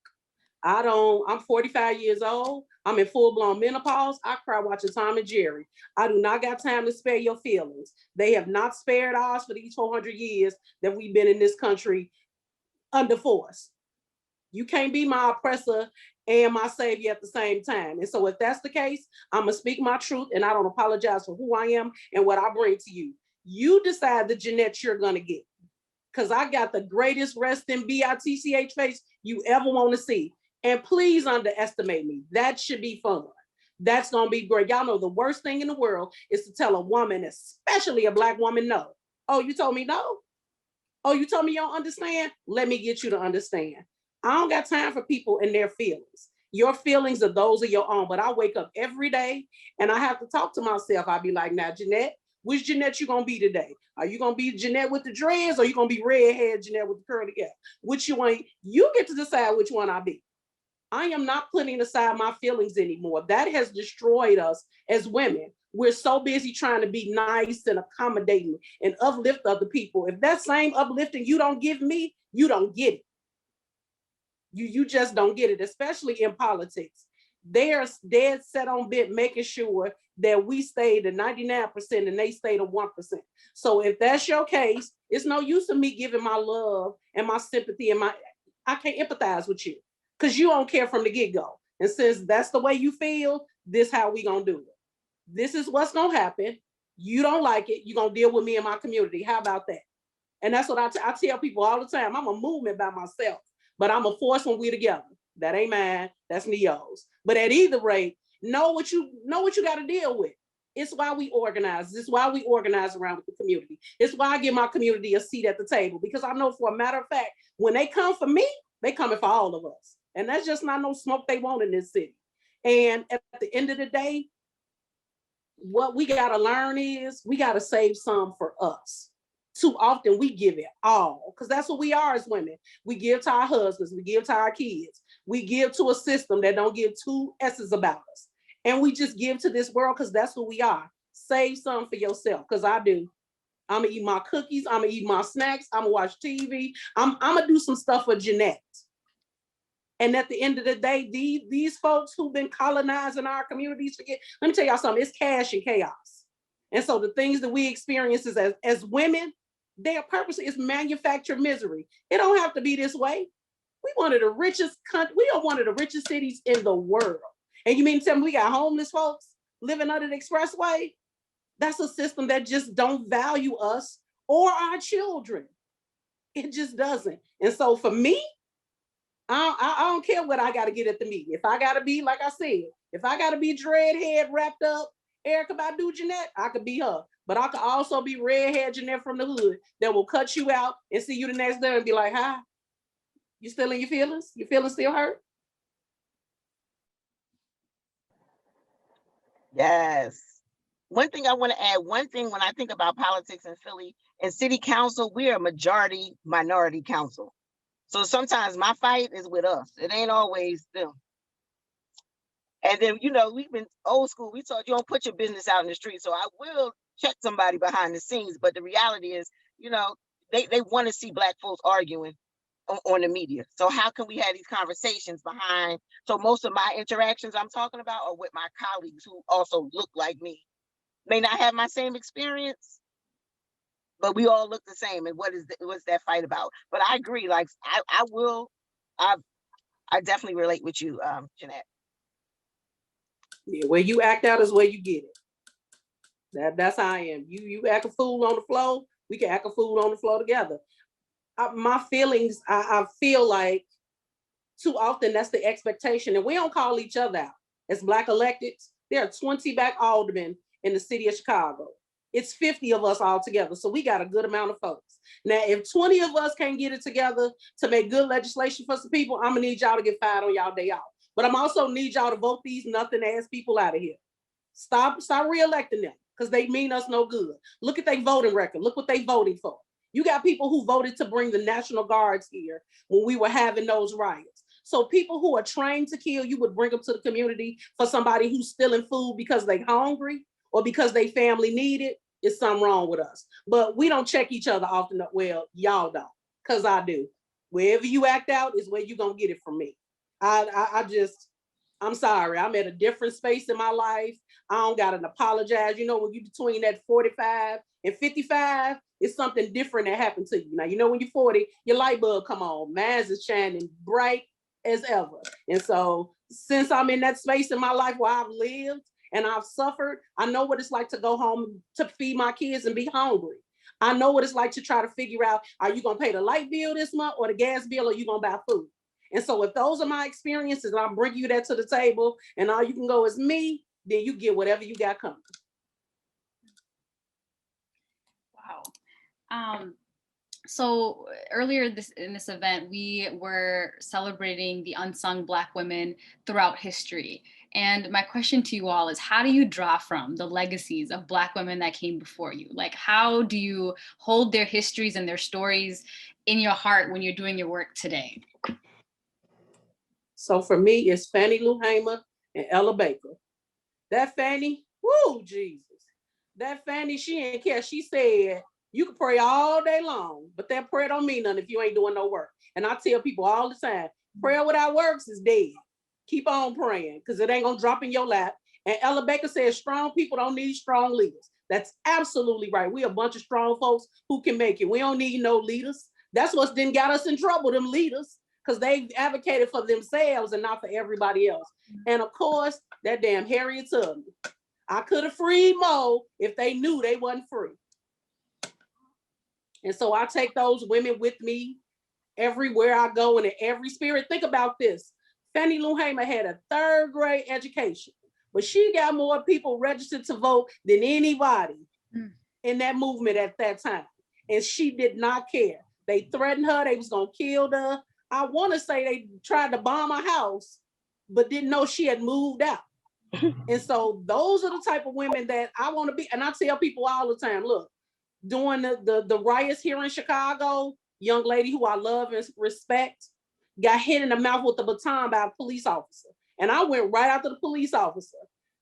I'm 45 years old. I'm in full-blown menopause. I cry watching Tom and Jerry. I do not got time to spare your feelings. They have not spared ours for these 400 years that we've been in this country under force. You can't be my oppressor and my savior at the same time. And so if that's the case, I'm gonna speak my truth, and I don't apologize for who I am and what I bring to you. You decide the Jeanette you're gonna get, because I got the greatest resting BITCH face you ever want to see. And please underestimate me. That should be fun. That's gonna be great. Y'all know the worst thing in the world is to tell a woman, especially a Black woman, no. Oh, you told me no? Oh, you told me you don't understand? Let me get you to understand. I don't got time for people and their feelings. Your feelings are those of your own. But I wake up every day and I have to talk to myself. I'll be like, now, Jeanette, which Jeanette you gonna be today? Are you gonna be Jeanette with the dreads, or you gonna be redhead Jeanette with the curly hair? Which you want? You get to decide which one I be. I am not putting aside my feelings anymore. That has destroyed us as women. We're so busy trying to be nice and accommodating and uplift other people. If that same uplifting you don't give me, you don't get it. You just don't get it, especially in politics. They are dead set on bit making sure that we stay the 99% and they stay the 1%. So if that's your case, it's no use of me giving my love and my sympathy and I can't empathize with you, because you don't care from the get-go. And since that's the way you feel, this how we gonna do it. This is what's gonna happen. You don't like it, you're gonna deal with me in my community. How about that? And that's what I tell people all the time. I'm a movement by myself, but I'm a force when we're together. That ain't mine, that's Neo's. But at either rate, know what you got to deal with. It's why we organize. This is why we organize around with the community. It's why I give my community a seat at the table, because I know for a matter of fact, when they come for me, they coming for all of us. And that's just not no smoke they want in this city. And at the end of the day, what we got to learn is we got to save some for us. Too often we give it all, because that's what we are as women. We give to our husbands, we give to our kids, we give to a system that don't give two S's about us. And we just give to this world because that's who we are. Save some for yourself, because I do. I'm gonna eat my cookies, I'm gonna eat my snacks, I'm gonna watch TV, I'm gonna do some stuff for Jeanette. And at the end of the day, these folks who've been colonizing our communities, let me tell y'all something, it's cash and chaos. And so the things that we experience as women, their purpose is manufacture misery. It don't have to be this way. We are one of the richest cities in the world. And you mean to tell me we got homeless folks living under the expressway? That's a system that just don't value us or our children. It just doesn't. And so for me, I don't care what I got to get at the meeting. If I got to be, like I said, if I got to be dreadhead wrapped up, Erykah Badu Jeanette, I could be her. But I could also be redhead Jeanette from the hood that will cut you out and see you the next day and be like, hi, you still in your feelings? Your feelings still hurt? Yes. One thing I want to add, when I think about politics in Philly and city council, we are a majority minority council. So sometimes my fight is with us. It ain't always them. And then, we've been old school. We taught you don't put your business out in the street. So I will check somebody behind the scenes. But the reality is, they want to see Black folks arguing on the media. So how can we have these conversations behind? So most of my interactions I'm talking about are with my colleagues who also look like me. May not have my same experience, but we all look the same. And what's that fight about? But I agree. Like I definitely relate with you, Jeanette. Yeah, where you act out is where you get it. That's how I am. You act a fool on the floor, we can act a fool on the floor together. My feelings, I feel like too often that's the expectation, and we don't call each other out. As Black electeds, there are 20 Black aldermen in the city of Chicago. It's 50 of us all together, so we got a good amount of folks. Now, if 20 of us can't get it together to make good legislation for some people, I'm gonna need y'all to get fired on y'all day off. But I'm also need y'all to vote these nothing ass people out of here. Stop re-electing them, because they mean us no good. Look at their voting record. Look what they voted for. You got people who voted to bring the National Guards here when we were having those riots. So people who are trained to kill, you would bring them to the community for somebody who's stealing food because they're hungry or because they family need it. It's something wrong with us. But we don't check each other often. Well, y'all don't, because I do. Wherever you act out is where you're going to get it from me. I'm sorry. I'm at a different space in my life. I don't got to apologize. When you're between that 45 and 55, it's something different that happened to you. Now, when you're 40, your light bulb come on. Mine's is shining bright as ever. And so since I'm in that space in my life where I've lived and I've suffered, I know what it's like to go home to feed my kids and be hungry. I know what it's like to try to figure out, are you going to pay the light bill this month or the gas bill, or are you going to buy food? And so if those are my experiences and I'll bring you that to the table and all you can go is me, then you get whatever you got coming. Wow. So earlier in this event, we were celebrating the unsung Black women throughout history. And my question to you all is, how do you draw from the legacies of Black women that came before you? Like, how do you hold their histories and their stories in your heart when you're doing your work today? So for me, it's Fannie Lou Hamer and Ella Baker. That Fannie, woo, Jesus. That Fannie, she ain't care. She said, you can pray all day long, but that prayer don't mean nothing if you ain't doing no work. And I tell people all the time, prayer without works is dead. Keep on praying, because it ain't gonna drop in your lap. And Ella Baker says, strong people don't need strong leaders. That's absolutely right. We a bunch of strong folks who can make it. We don't need no leaders. That's what's then got us in trouble, them leaders, because they advocated for themselves and not for everybody else. And of course, that damn Harriet Tubman. I could have freed more if they knew they wasn't free. And so I take those women with me everywhere I go and in every spirit. Think about this. Fannie Lou Hamer had a 3rd grade education, but she got more people registered to vote than anybody in that movement at that time. And she did not care. They threatened her, they was gonna kill her. I wanna say they tried to bomb her house, but didn't know she had moved out. And so those are the type of women that I wanna be. And I tell people all the time, look, during the riots here in Chicago, young lady who I love and respect got hit in the mouth with a baton by a police officer. And I went right after the police officer.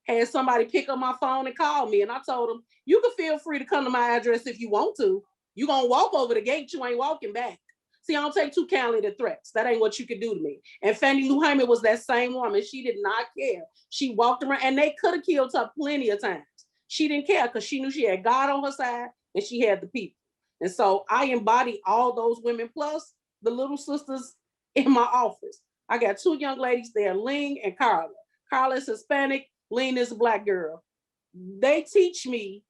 Had somebody pick up my phone and call me. And I told them, you can feel free to come to my address if you want to. You're going to walk over the gate. You ain't walking back. See, I don't take too kindly to threats. That ain't what you could do to me. And Fannie Lou Hamer was that same woman. She did not care. She walked around and they could have killed her plenty of times. She didn't care because she knew she had God on her side and she had the people. And so I embody all those women plus the little sisters in my office. I got 2 young ladies there, Ling and Carla. Carla is Hispanic, Ling is a Black girl. They teach me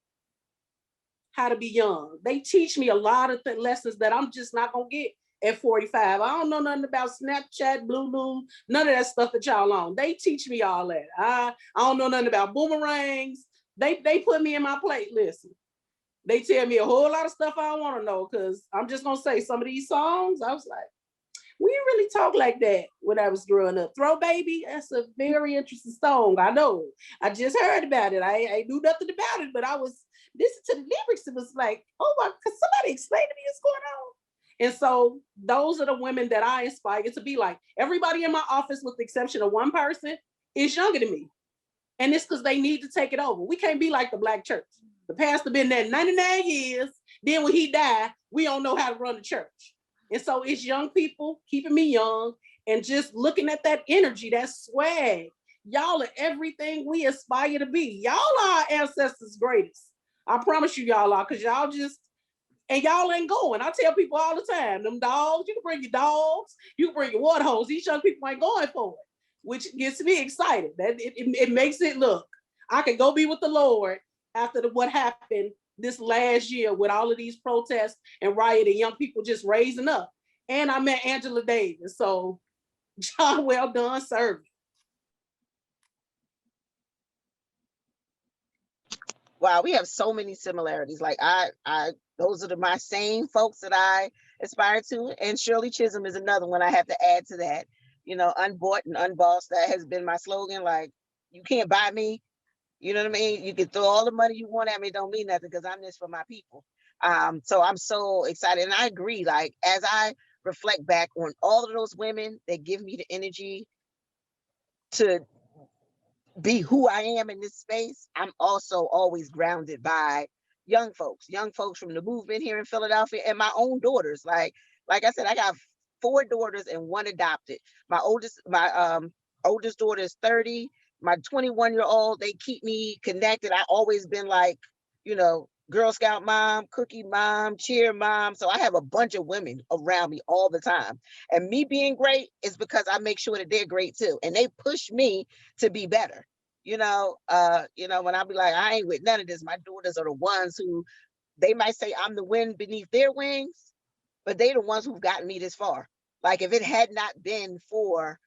how to be young. They teach me a lot of lessons that I'm just not gonna get at 45. I don't know nothing about Snapchat, Blue, none of that stuff that y'all on. They teach me all that. I don't know nothing about boomerangs. They put me in my place. Listen, they tell me a whole lot of stuff I don't want to know because I'm just gonna say some of these songs. I was like, we didn't really talk like that when I was growing up. Throw Baby, that's a very interesting song. I know. I just heard about it. I knew nothing about it, but I was listening to the lyrics. It was like, oh my, could somebody explain to me what's going on? And so those are the women that I aspire to be like. Everybody in my office, with the exception of one person, is younger than me. And it's because they need to take it over. We can't be like the Black church. The pastor been there 99 years. Then when he died, we don't know how to run the church. And so it's young people keeping me young and just looking at that energy, that swag. Y'all are everything we aspire to be. Y'all are our ancestors' greatest. I promise you y'all are, because y'all just, and y'all ain't going. I tell people all the time, them dogs, you can bring your dogs, you can bring your water hose. These young people ain't going for it, which gets me excited. That it makes it look, I can go be with the Lord after what happened this last year with all of these protests and rioting, young people just raising up. And I met Angela Davis. So, John, well done serving. Wow, we have so many similarities. Like those are my same folks that I aspire to. And Shirley Chisholm is another one I have to add to that. You know, unbought and unbossed. That has been my slogan. Like, you can't buy me. You know what I mean? You can throw all the money you want at me, don't mean nothing because I'm this for my people. So I'm so excited. And I agree, like, as I reflect back on all of those women that give me the energy to be who I am in this space, I'm also always grounded by young folks from the movement here in Philadelphia and my own daughters. Like I said, I got 4 daughters and 1 adopted. My oldest daughter is 30. My 21-year-old, they keep me connected. I always been like, you know, Girl Scout mom, cookie mom, cheer mom. So I have a bunch of women around me all the time. And me being great is because I make sure that they're great too. And they push me to be better. When I be like, I ain't with none of this, my daughters are the ones who, they might say I'm the wind beneath their wings, but they the ones who've gotten me this far. Like, if it had not been for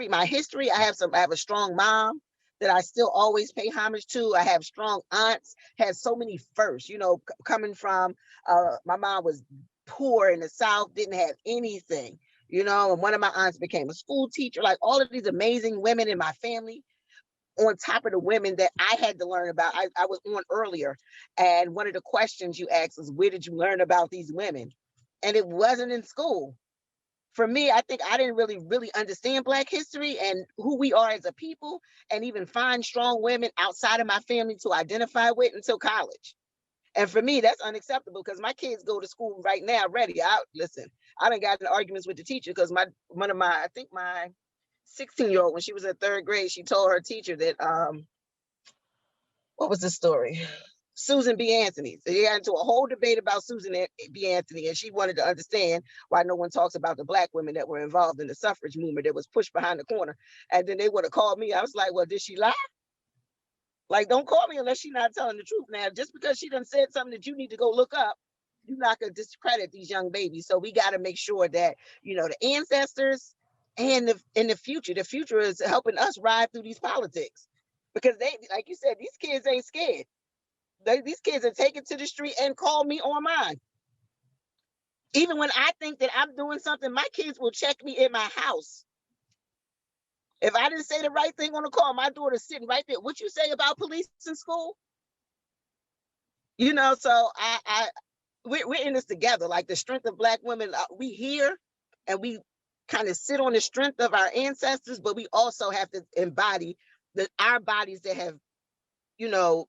my history, I have a strong mom that I still always pay homage to. I have strong aunts, had so many firsts, coming from, my mom was poor in the South, didn't have anything, and one of my aunts became a school teacher. Like, all of these amazing women in my family, on top of the women that I had to learn about. I was on earlier, and one of the questions you asked was, where did you learn about these women? And it wasn't in school. For me, I think I didn't really understand Black history and who we are as a people, and even find strong women outside of my family to identify with until college. And for me, that's unacceptable because my kids go to school right now ready. I done got in arguments with the teacher because my 16-year-old, when she was in 3rd grade, she told her teacher that, what was the story? Susan B. Anthony. So they got into a whole debate about Susan B. Anthony, and she wanted to understand why no one talks about the Black women that were involved in the suffrage movement that was pushed behind the corner. And then they would have called me. I was like, well, did she lie? Like, don't call me unless she's not telling the truth. Now, just because she done said something that you need to go look up, you're not going to discredit these young babies. So we got to make sure that, you know, the ancestors and in the future is helping us ride through these politics. Because they, like you said, these kids ain't scared. These kids are taken to the street and call me on mine. Even when I think that I'm doing something, my kids will check me in my house. If I didn't say the right thing on the call, my daughter's sitting right there. What you say about police in school? You know, so we're in this together. Like the strength of Black women, we hear and we kind of sit on the strength of our ancestors, but we also have to embody our bodies that have, you know,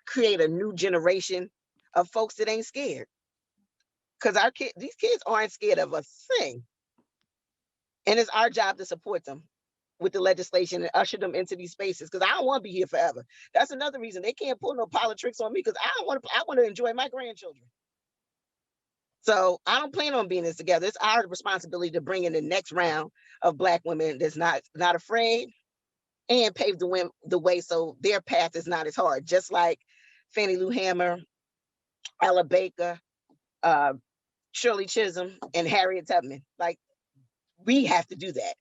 create a new generation of folks that ain't scared. Because these kids aren't scared of a thing. And it's our job to support them with the legislation and usher them into these spaces, because I don't want to be here forever. That's another reason they can't pull no politics on me, because I want to enjoy my grandchildren. So I don't plan on being this together. It's our responsibility to bring in the next round of Black women that's not afraid and pave the way so their path is not as hard. Just like Fannie Lou Hamer, Ella Baker, Shirley Chisholm, and Harriet Tubman. Like, we have to do that.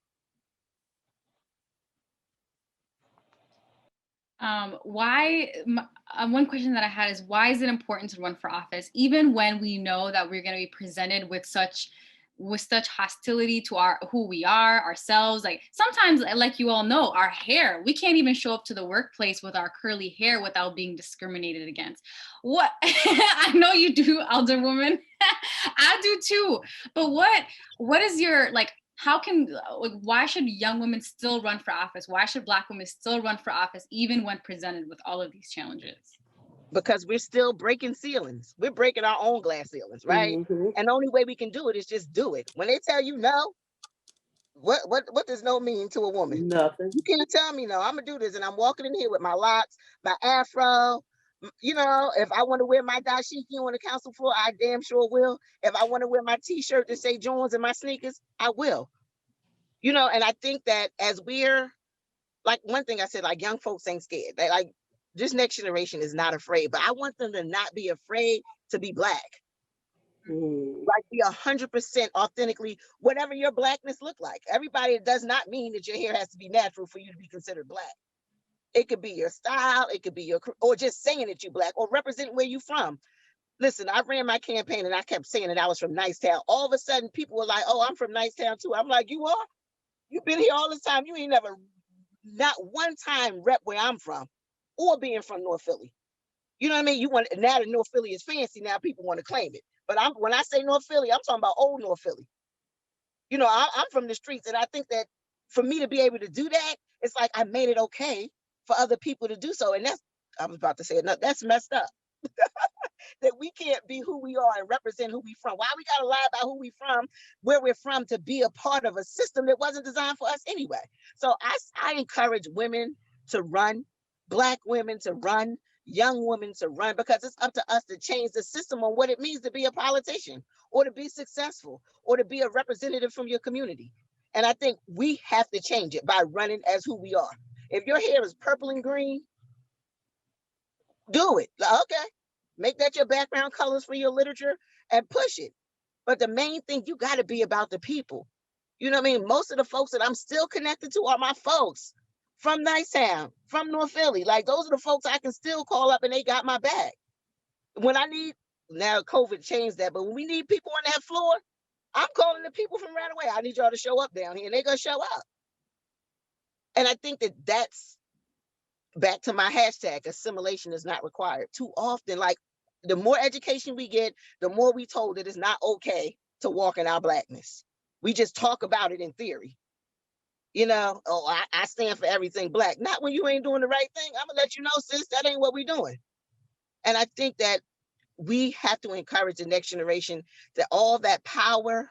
One question that I had is, why is it important to run for office, even when we know that we're going to be presented with such hostility to who we are, ourselves? Like, sometimes, like you all know, our hair, we can't even show up to the workplace with our curly hair without being discriminated against. What I know you do, Alderwoman. I do too. But what is your, like, why should young women still run for office? Why should Black women still run for office, even when presented with all of these challenges? Because we're still breaking ceilings. We're breaking our own glass ceilings, right? Mm-hmm. And the only way we can do it is just do it. When they tell you no, what does no mean to a woman? Nothing. You can't tell me no. I'm gonna do this, and I'm walking in here with my locks, my afro. You know, if I want to wear my dashiki on the council floor, I damn sure will. If I want to wear my t-shirt to say Jones and my sneakers, I will. You know, and I think that as we're, like, one thing I said, like, young folks ain't scared. Like this next generation is not afraid, but I want them to not be afraid to be Black. Like, be 100% authentically whatever your Blackness look like. Everybody, does not mean that your hair has to be natural for you to be considered Black. It could be your style, it could be or just saying that you're Black, or represent where you from. Listen, I ran my campaign and I kept saying that I was from Nicetown. All of a sudden, people were like, oh, I'm from Nicetown too. I'm like, you are? You've been here all this time. You ain't never, not one time, rep where I'm from, or being from North Philly. You know what I mean? Now that North Philly is fancy, now people want to claim it. But when I say North Philly, I'm talking about old North Philly. You know, I'm from the streets, and I think that for me to be able to do that, it's like I made it okay for other people to do so. And I was about to say it, no, that's messed up. That we can't be who we are and represent who we from. Why we gotta lie about who we from, where we're from, to be a part of a system that wasn't designed for us anyway? So I encourage women to run, Black women to run, young women to run, because it's up to us to change the system on what it means to be a politician, or to be successful, or to be a representative from your community. And I think we have to change it by running as who we are. If your hair is purple and green, do it. Okay. Make that your background colors for your literature and push it. But the main thing, you got to be about the people. You know what I mean? Most of the folks that I'm still connected to are my folks from Nicetown, from North Philly. Like, those are the folks I can still call up and they got my back. When I need, now COVID changed that, but when we need people on that floor, I'm calling the people from right away. I need y'all to show up down here, and they're going to show up. And I think that that's back to my hashtag, assimilation is not required. Too often, like, the more education we get, the more we told that it's not okay to walk in our Blackness. We just talk about it in theory. You know, oh, I stand for everything Black. Not when you ain't doing the right thing. I'm gonna let you know, sis, that ain't what we doing. And I think that we have to encourage the next generation that all that power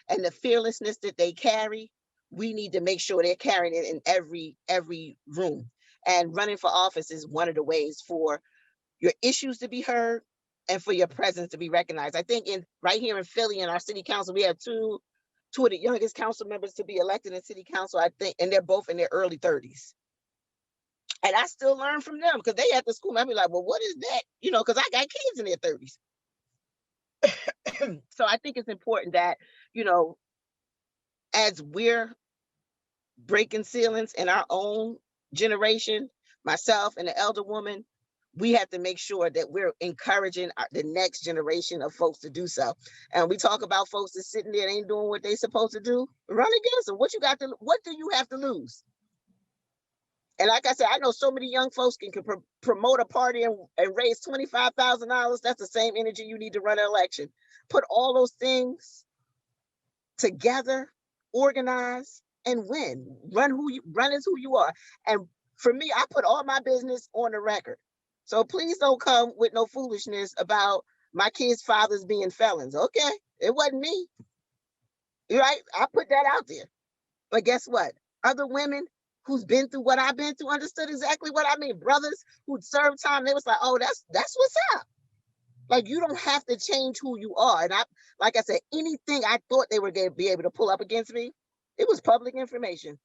and the fearlessness that they carry, we need to make sure they're carrying it in every room. And running for office is one of the ways for your issues to be heard, and for your presence to be recognized. I think right here in Philly in our city council, we have two of the youngest council members to be elected in city council, I think, and they're both in their early 30s. And I still learn from them because they at the school. I'd be like, well, what is that? Because I got kids in their 30s. So I think it's important that, as we're breaking ceilings in our own generation, myself and the elder woman, we have to make sure that we're encouraging the next generation of folks to do so. And we talk about folks that's sitting there, ain't doing what they supposed to do. Run against them. What do you have to lose? And like I said, I know so many young folks can promote a party and raise $25,000. That's the same energy you need to run an election. Put all those things together, organize, and win. Run as who you are. And for me, I put all my business on the record. So please don't come with no foolishness about my kids' fathers being felons. Okay, it wasn't me. Right? I put that out there. But guess what? Other women who's been through what I've been through understood exactly what I mean. Brothers who'd served time, they was like, oh, that's what's up. Like, you don't have to change who you are. And like I said, anything I thought they were going to be able to pull up against me, it was public information.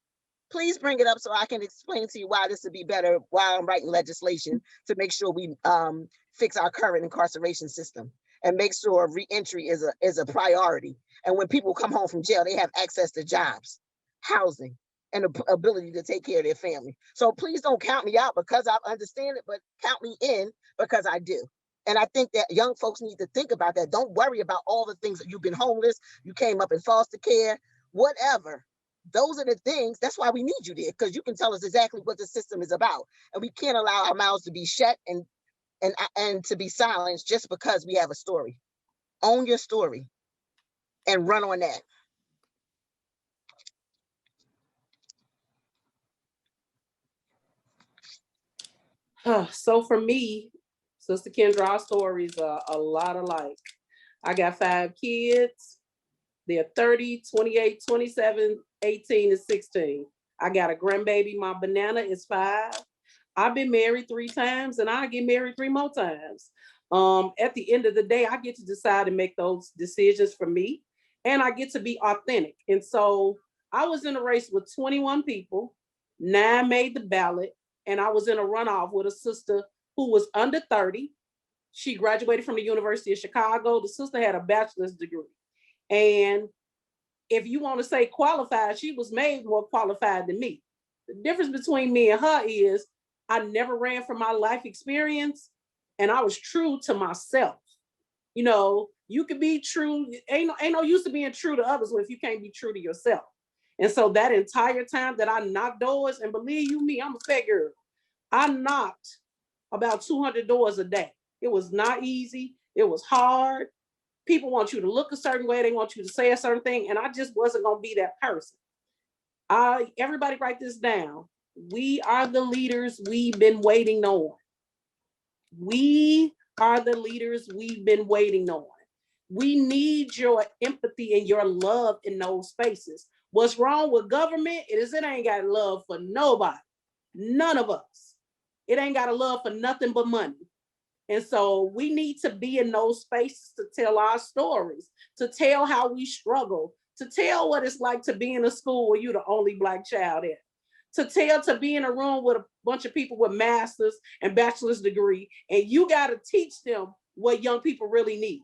Please bring it up so I can explain to you why this would be better while I'm writing legislation to make sure we fix our current incarceration system and make sure reentry is a priority. And when people come home from jail, they have access to jobs, housing, and the ability to take care of their family. So please don't count me out because I understand it, but count me in because I do. And I think that young folks need to think about that. Don't worry about all the things that you've been homeless, you came up in foster care, whatever. Those are the things, that's why we need you there, because you can tell us exactly what the system is about. And we can't allow our mouths to be shut and to be silenced just because we have a story. Own your story and run on that. So for me, Sister Kendra, our stories are a lot alike. I got 5 kids. They're 30, 28, 27, 18, and 16. I got a grandbaby. My banana is 5. I've been married 3 times and I get married 3 more times. At the end of the day, I get to decide and make those decisions for me. And I get to be authentic. And so I was in a race with 21 people. 9 made the ballot. And I was in a runoff with a sister who was under 30. She graduated from the University of Chicago. The sister had a bachelor's degree. And if you want to say qualified, she was made more qualified than me. The difference between me and her is I never ran from my life experience and I was true to myself. You could be true. Ain't no use to being true to others if you can't be true to yourself. And so that entire time that I knocked doors, and believe you me, I'm a fat girl. I knocked about 200 doors a day. It was not easy. It was hard. People want you to look a certain way. They want you to say a certain thing. And I just wasn't going to be that person. Everybody write this down. We are the leaders we've been waiting on. We are the leaders we've been waiting on. We need your empathy and your love in those spaces. What's wrong with government is it ain't got love for nobody. None of us. It ain't got a love for nothing but money. And so we need to be in those spaces to tell our stories, to tell how we struggle, to tell what it's like to be in a school where you're the only Black child in, to be in a room with a bunch of people with master's and bachelor's degree, and you got to teach them what young people really need.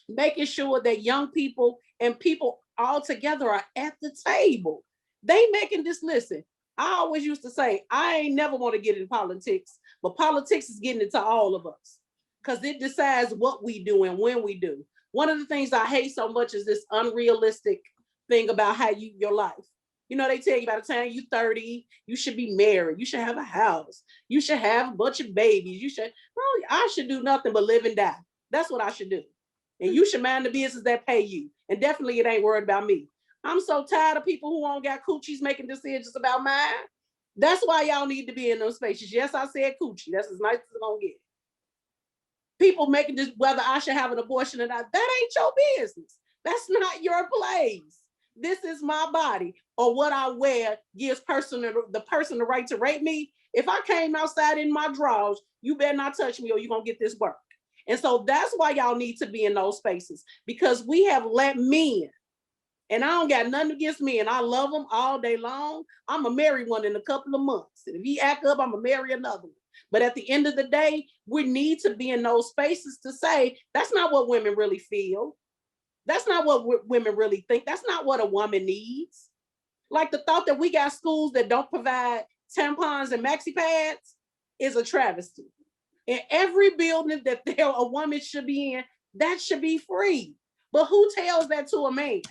Making sure that young people and people all together are at the table. They making this, listen, I always used to say, I ain't never want to get into politics, but politics is getting into all of us because it decides what we do and when we do. One of the things I hate so much is this unrealistic thing about how your life. They tell you by the time you're 30, you should be married. You should have a house. You should have a bunch of babies. I should do nothing but live and die. That's what I should do. And you should mind the business that pay you. And definitely it ain't worried about me. I'm so tired of people who don't got coochies making decisions about mine. That's why y'all need to be in those spaces. Yes, I said coochie. That's as nice as it's gonna get. People making this, whether I should have an abortion or not, that ain't your business. That's not your place. This is my body, or what I wear gives the person the right to rape me. If I came outside in my drawers, you better not touch me or you're going to get this work. And so that's why y'all need to be in those spaces, because we have let men, and I don't got nothing against men, I love them all day long. I'm going to marry one in a couple of months. And if he act up, I'm going to marry another one. But at the end of the day, we need to be in those spaces to say, that's not what women really feel. That's not what women really think. That's not what a woman needs. Like the thought that we got schools that don't provide tampons and maxi pads is a travesty. In every building that a woman should be in, that should be free. But who tells that to a man?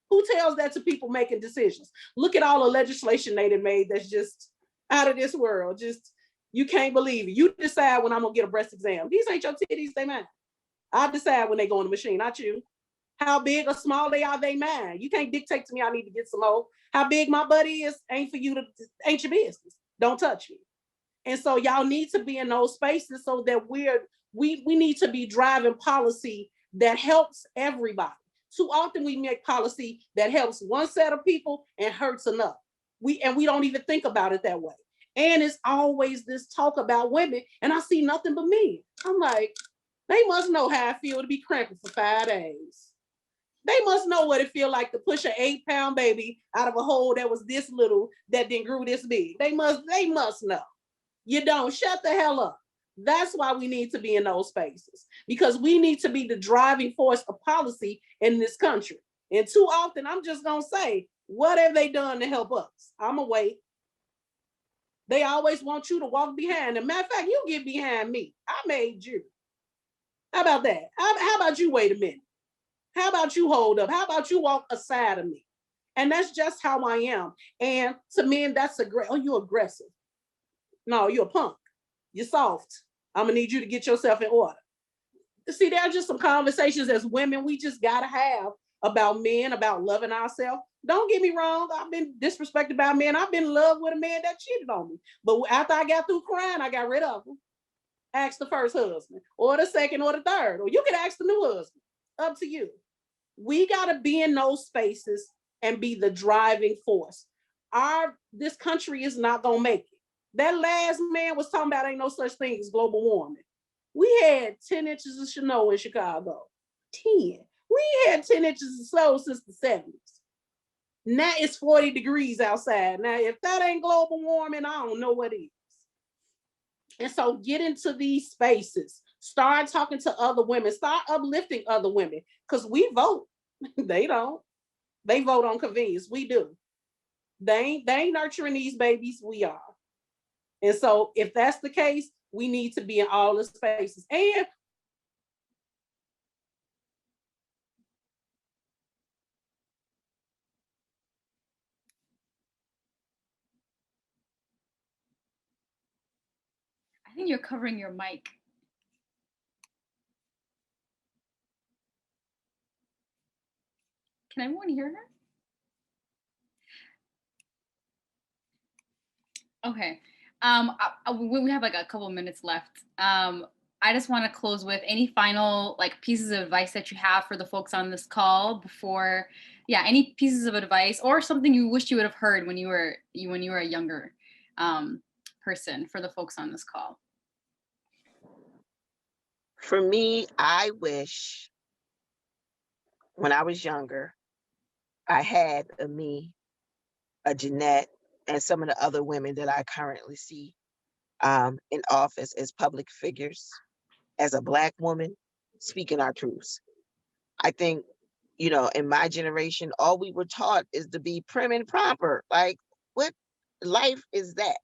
Who tells that to people making decisions? Look at all the legislation they done made that's just out of this world. Just, you can't believe it. You decide when I'm gonna get a breast exam. These ain't your titties, they mine. I decide when they go in the machine, not you. How big or small they are, they mine. You can't dictate to me I need to get some more. How big my butt is ain't for you to, ain't your business. Don't touch me. And so y'all need to be in those spaces so that we need to be driving policy that helps everybody. Too often we make policy that helps one set of people and hurts another. We don't even think about it that way. And it's always this talk about women, and I see nothing but men. I'm like, they must know how I feel to be cramping for 5 days. They must know what it feels like to push an 8-pound baby out of a hole that was this little that then grew this big. They must know. You don't. Shut the hell up. That's why we need to be in those spaces, because we need to be the driving force of policy in this country. And too often, I'm just going to say, what have they done to help us? I'm going to wait. They always want you to walk behind them. Matter of fact, you get behind me. I made you. How about that? How about you wait a minute? How about you hold up? How about you walk aside of me? And that's just how I am. And to men, that's oh, you aggressive. No, you're a punk. You're soft. I'm gonna need you to get yourself in order. See, there are just some conversations as women we just gotta have about men, about loving ourselves. Don't get me wrong, I've been disrespected by men. I've been in love with a man that cheated on me. But after I got through crying, I got rid of him. Ask the first husband, or the second, or the third, or you can ask the new husband. Up to you. We gotta be in those spaces and be the driving force. This country is not gonna make it. That last man was talking about ain't no such thing as global warming. We had 10 inches of snow in Chicago. 10. We had 10 inches of snow since the 70s. Now it's 40 degrees outside. Now, if that ain't global warming, I don't know what is. And so get into these spaces. Start talking to other women. Start uplifting other women, because we vote. They don't. They vote on convenience. We do. They ain't nurturing these babies. We are. And so if that's the case, we need to be in all the spaces. And I think you're covering your mic. Can everyone hear her? Okay. We have like a couple minutes left. I just want to close with any final like pieces of advice that you have for the folks on this call before, any pieces of advice or something you wish you would have heard when you were a younger person for the folks on this call. For me, I wish when I was younger, I had a Jeanette, and some of the other women that I currently see in office as public figures, as a Black woman, speaking our truths. I think, in my generation, all we were taught is to be prim and proper. Like, what life is that,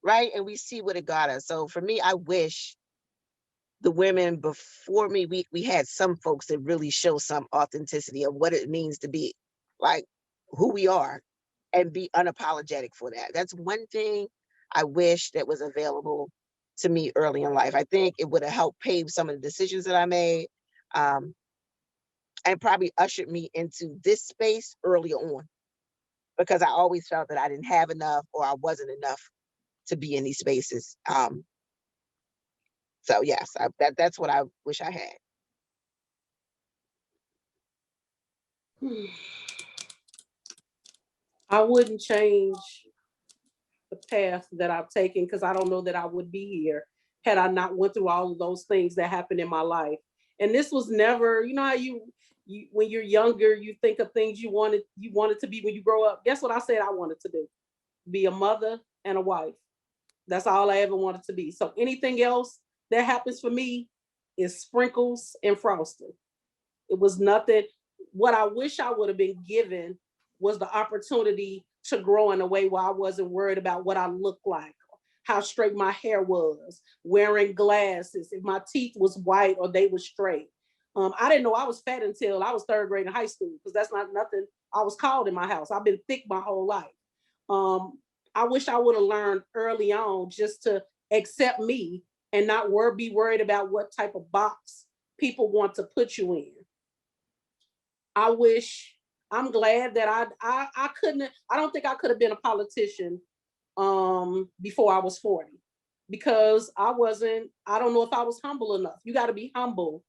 right? And we see what it got us. So for me, I wish the women before me, we had some folks that really show some authenticity of what it means to be like who we are and be unapologetic for that. That's one thing I wish that was available to me early in life. I think it would have helped pave some of the decisions that I made, and probably ushered me into this space early on, because I always felt that I didn't have enough or I wasn't enough to be in these spaces. So yes, that's what I wish I had. I wouldn't change the path that I've taken, because I don't know that I would be here had I not went through all of those things that happened in my life. And this was never, you know how you when you're younger, you think of things you wanted to be when you grow up. Guess what I said I wanted to do? Be a mother and a wife. That's all I ever wanted to be. So anything else that happens for me is sprinkles and frosting. It was nothing. What I wish I would have been given was the opportunity to grow in a way where I wasn't worried about what I looked like, how straight my hair was, wearing glasses, if my teeth was white or they were straight. I didn't know I was fat until I was third grade in high school, because that's not nothing I was called in my house. I've been thick my whole life. I wish I would have learned early on just to accept me and not be worried about what type of box people want to put you in. I'm glad that I couldn't, I don't think I could have been a politician before I was 40, because I don't know if I was humble enough. You got to be humble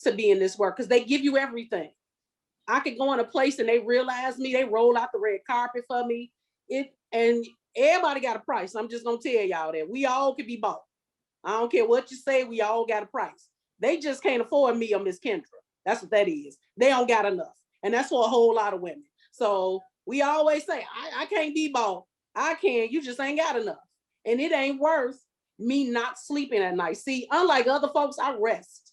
to be in this work, because they give you everything. I could go in a place and they realize me, they roll out the red carpet for me. And everybody got a price. I'm just gonna tell y'all that we all could be bought. I don't care what you say, we all got a price. They just can't afford me or Miss Kendra. That's what that is. They don't got enough. And that's for a whole lot of women. So we always say, I can't be bought. I can, you just ain't got enough. And it ain't worth me not sleeping at night. See, unlike other folks, I rest.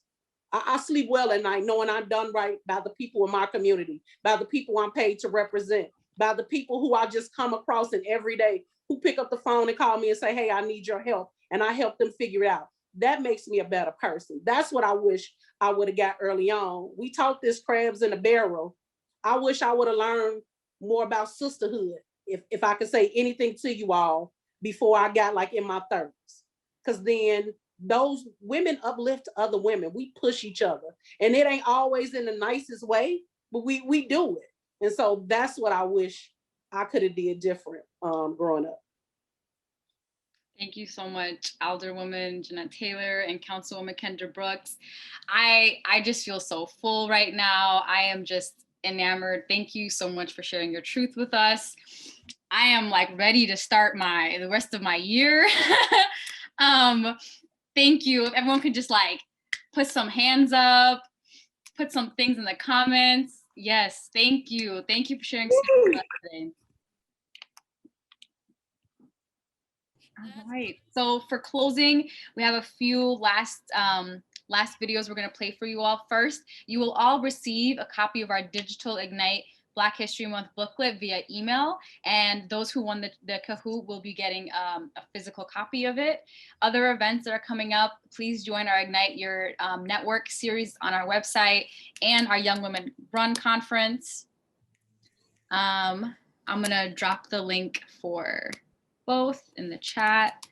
I sleep well at night, knowing I'm done right by the people in my community, by the people I'm paid to represent, by the people who I just come across in every day, who pick up the phone and call me and say, hey, I need your help. And I help them figure it out. That makes me a better person. That's what I wish I would have got early on. We taught this crabs in a barrel. I wish I would have learned more about sisterhood, if I could say anything to you all before I got like in my 30s. Because then those women uplift other women. We push each other. And it ain't always in the nicest way, but we do it. And so that's what I wish I could have did different growing up. Thank you so much, Alderwoman Jeanette Taylor and Councilwoman Kendra Brooks. I just feel so full right now. I am just enamored. Thank you so much for sharing your truth with us. I am like ready to start the rest of my year. Thank you. If everyone could just like put some hands up, put some things in the comments. Yes, thank you. Thank you for sharing with us today. All right, so for closing, we have a few last videos we're gonna play for you all. First, you will all receive a copy of our digital Ignite Black History Month booklet via email, and those who won the Kahoot will be getting a physical copy of it. Other events that are coming up, please join our Ignite Your Network series on our website and our Young Women Run Conference. I'm gonna drop the link for both in the chat.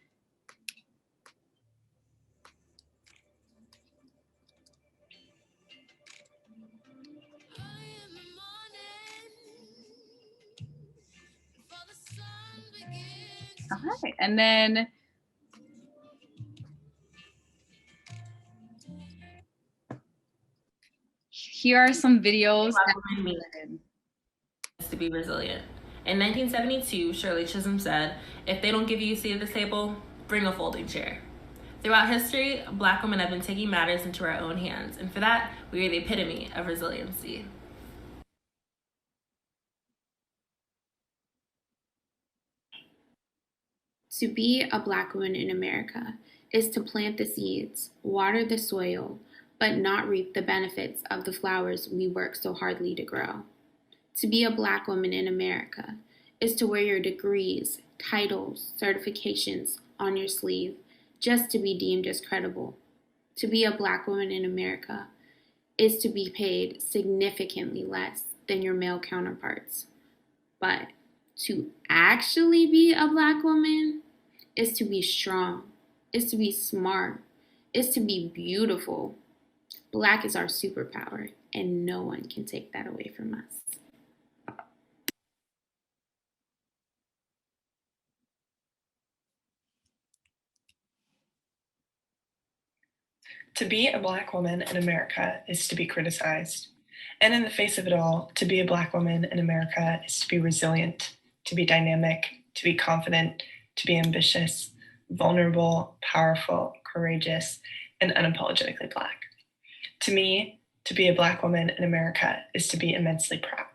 All right, and then here are some videos to be resilient. In 1972, Shirley Chisholm said, if they don't give you a seat at the table, bring a folding chair. Throughout history, Black women have been taking matters into our own hands, and for that, we are the epitome of resiliency. To be a Black woman in America is to plant the seeds, water the soil, but not reap the benefits of the flowers we work so hardly to grow. To be a Black woman in America is to wear your degrees, titles, certifications on your sleeve just to be deemed as credible. To be a Black woman in America is to be paid significantly less than your male counterparts. But to actually be a Black woman is to be strong, is to be smart, is to be beautiful. Black is our superpower, and no one can take that away from us. To be a Black woman in America is to be criticized. And in the face of it all, to be a Black woman in America is to be resilient, to be dynamic, to be confident, to be ambitious, vulnerable, powerful, courageous, and unapologetically Black. To me, to be a Black woman in America is to be immensely proud.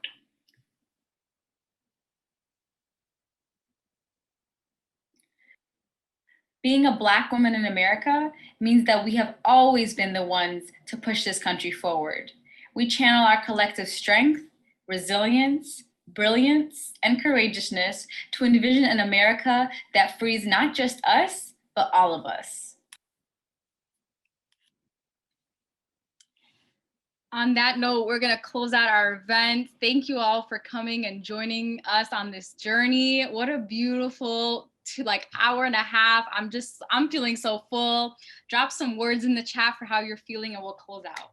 Being a Black woman in America means that we have always been the ones to push this country forward. We channel our collective strength, resilience, brilliance, and courageousness to envision an America that frees not just us, but all of us. On that note, we're gonna close out our event. Thank you all for coming and joining us on this journey. What a beautiful hour and a half. I'm feeling so full. Drop some words in the chat for how you're feeling and we'll close out.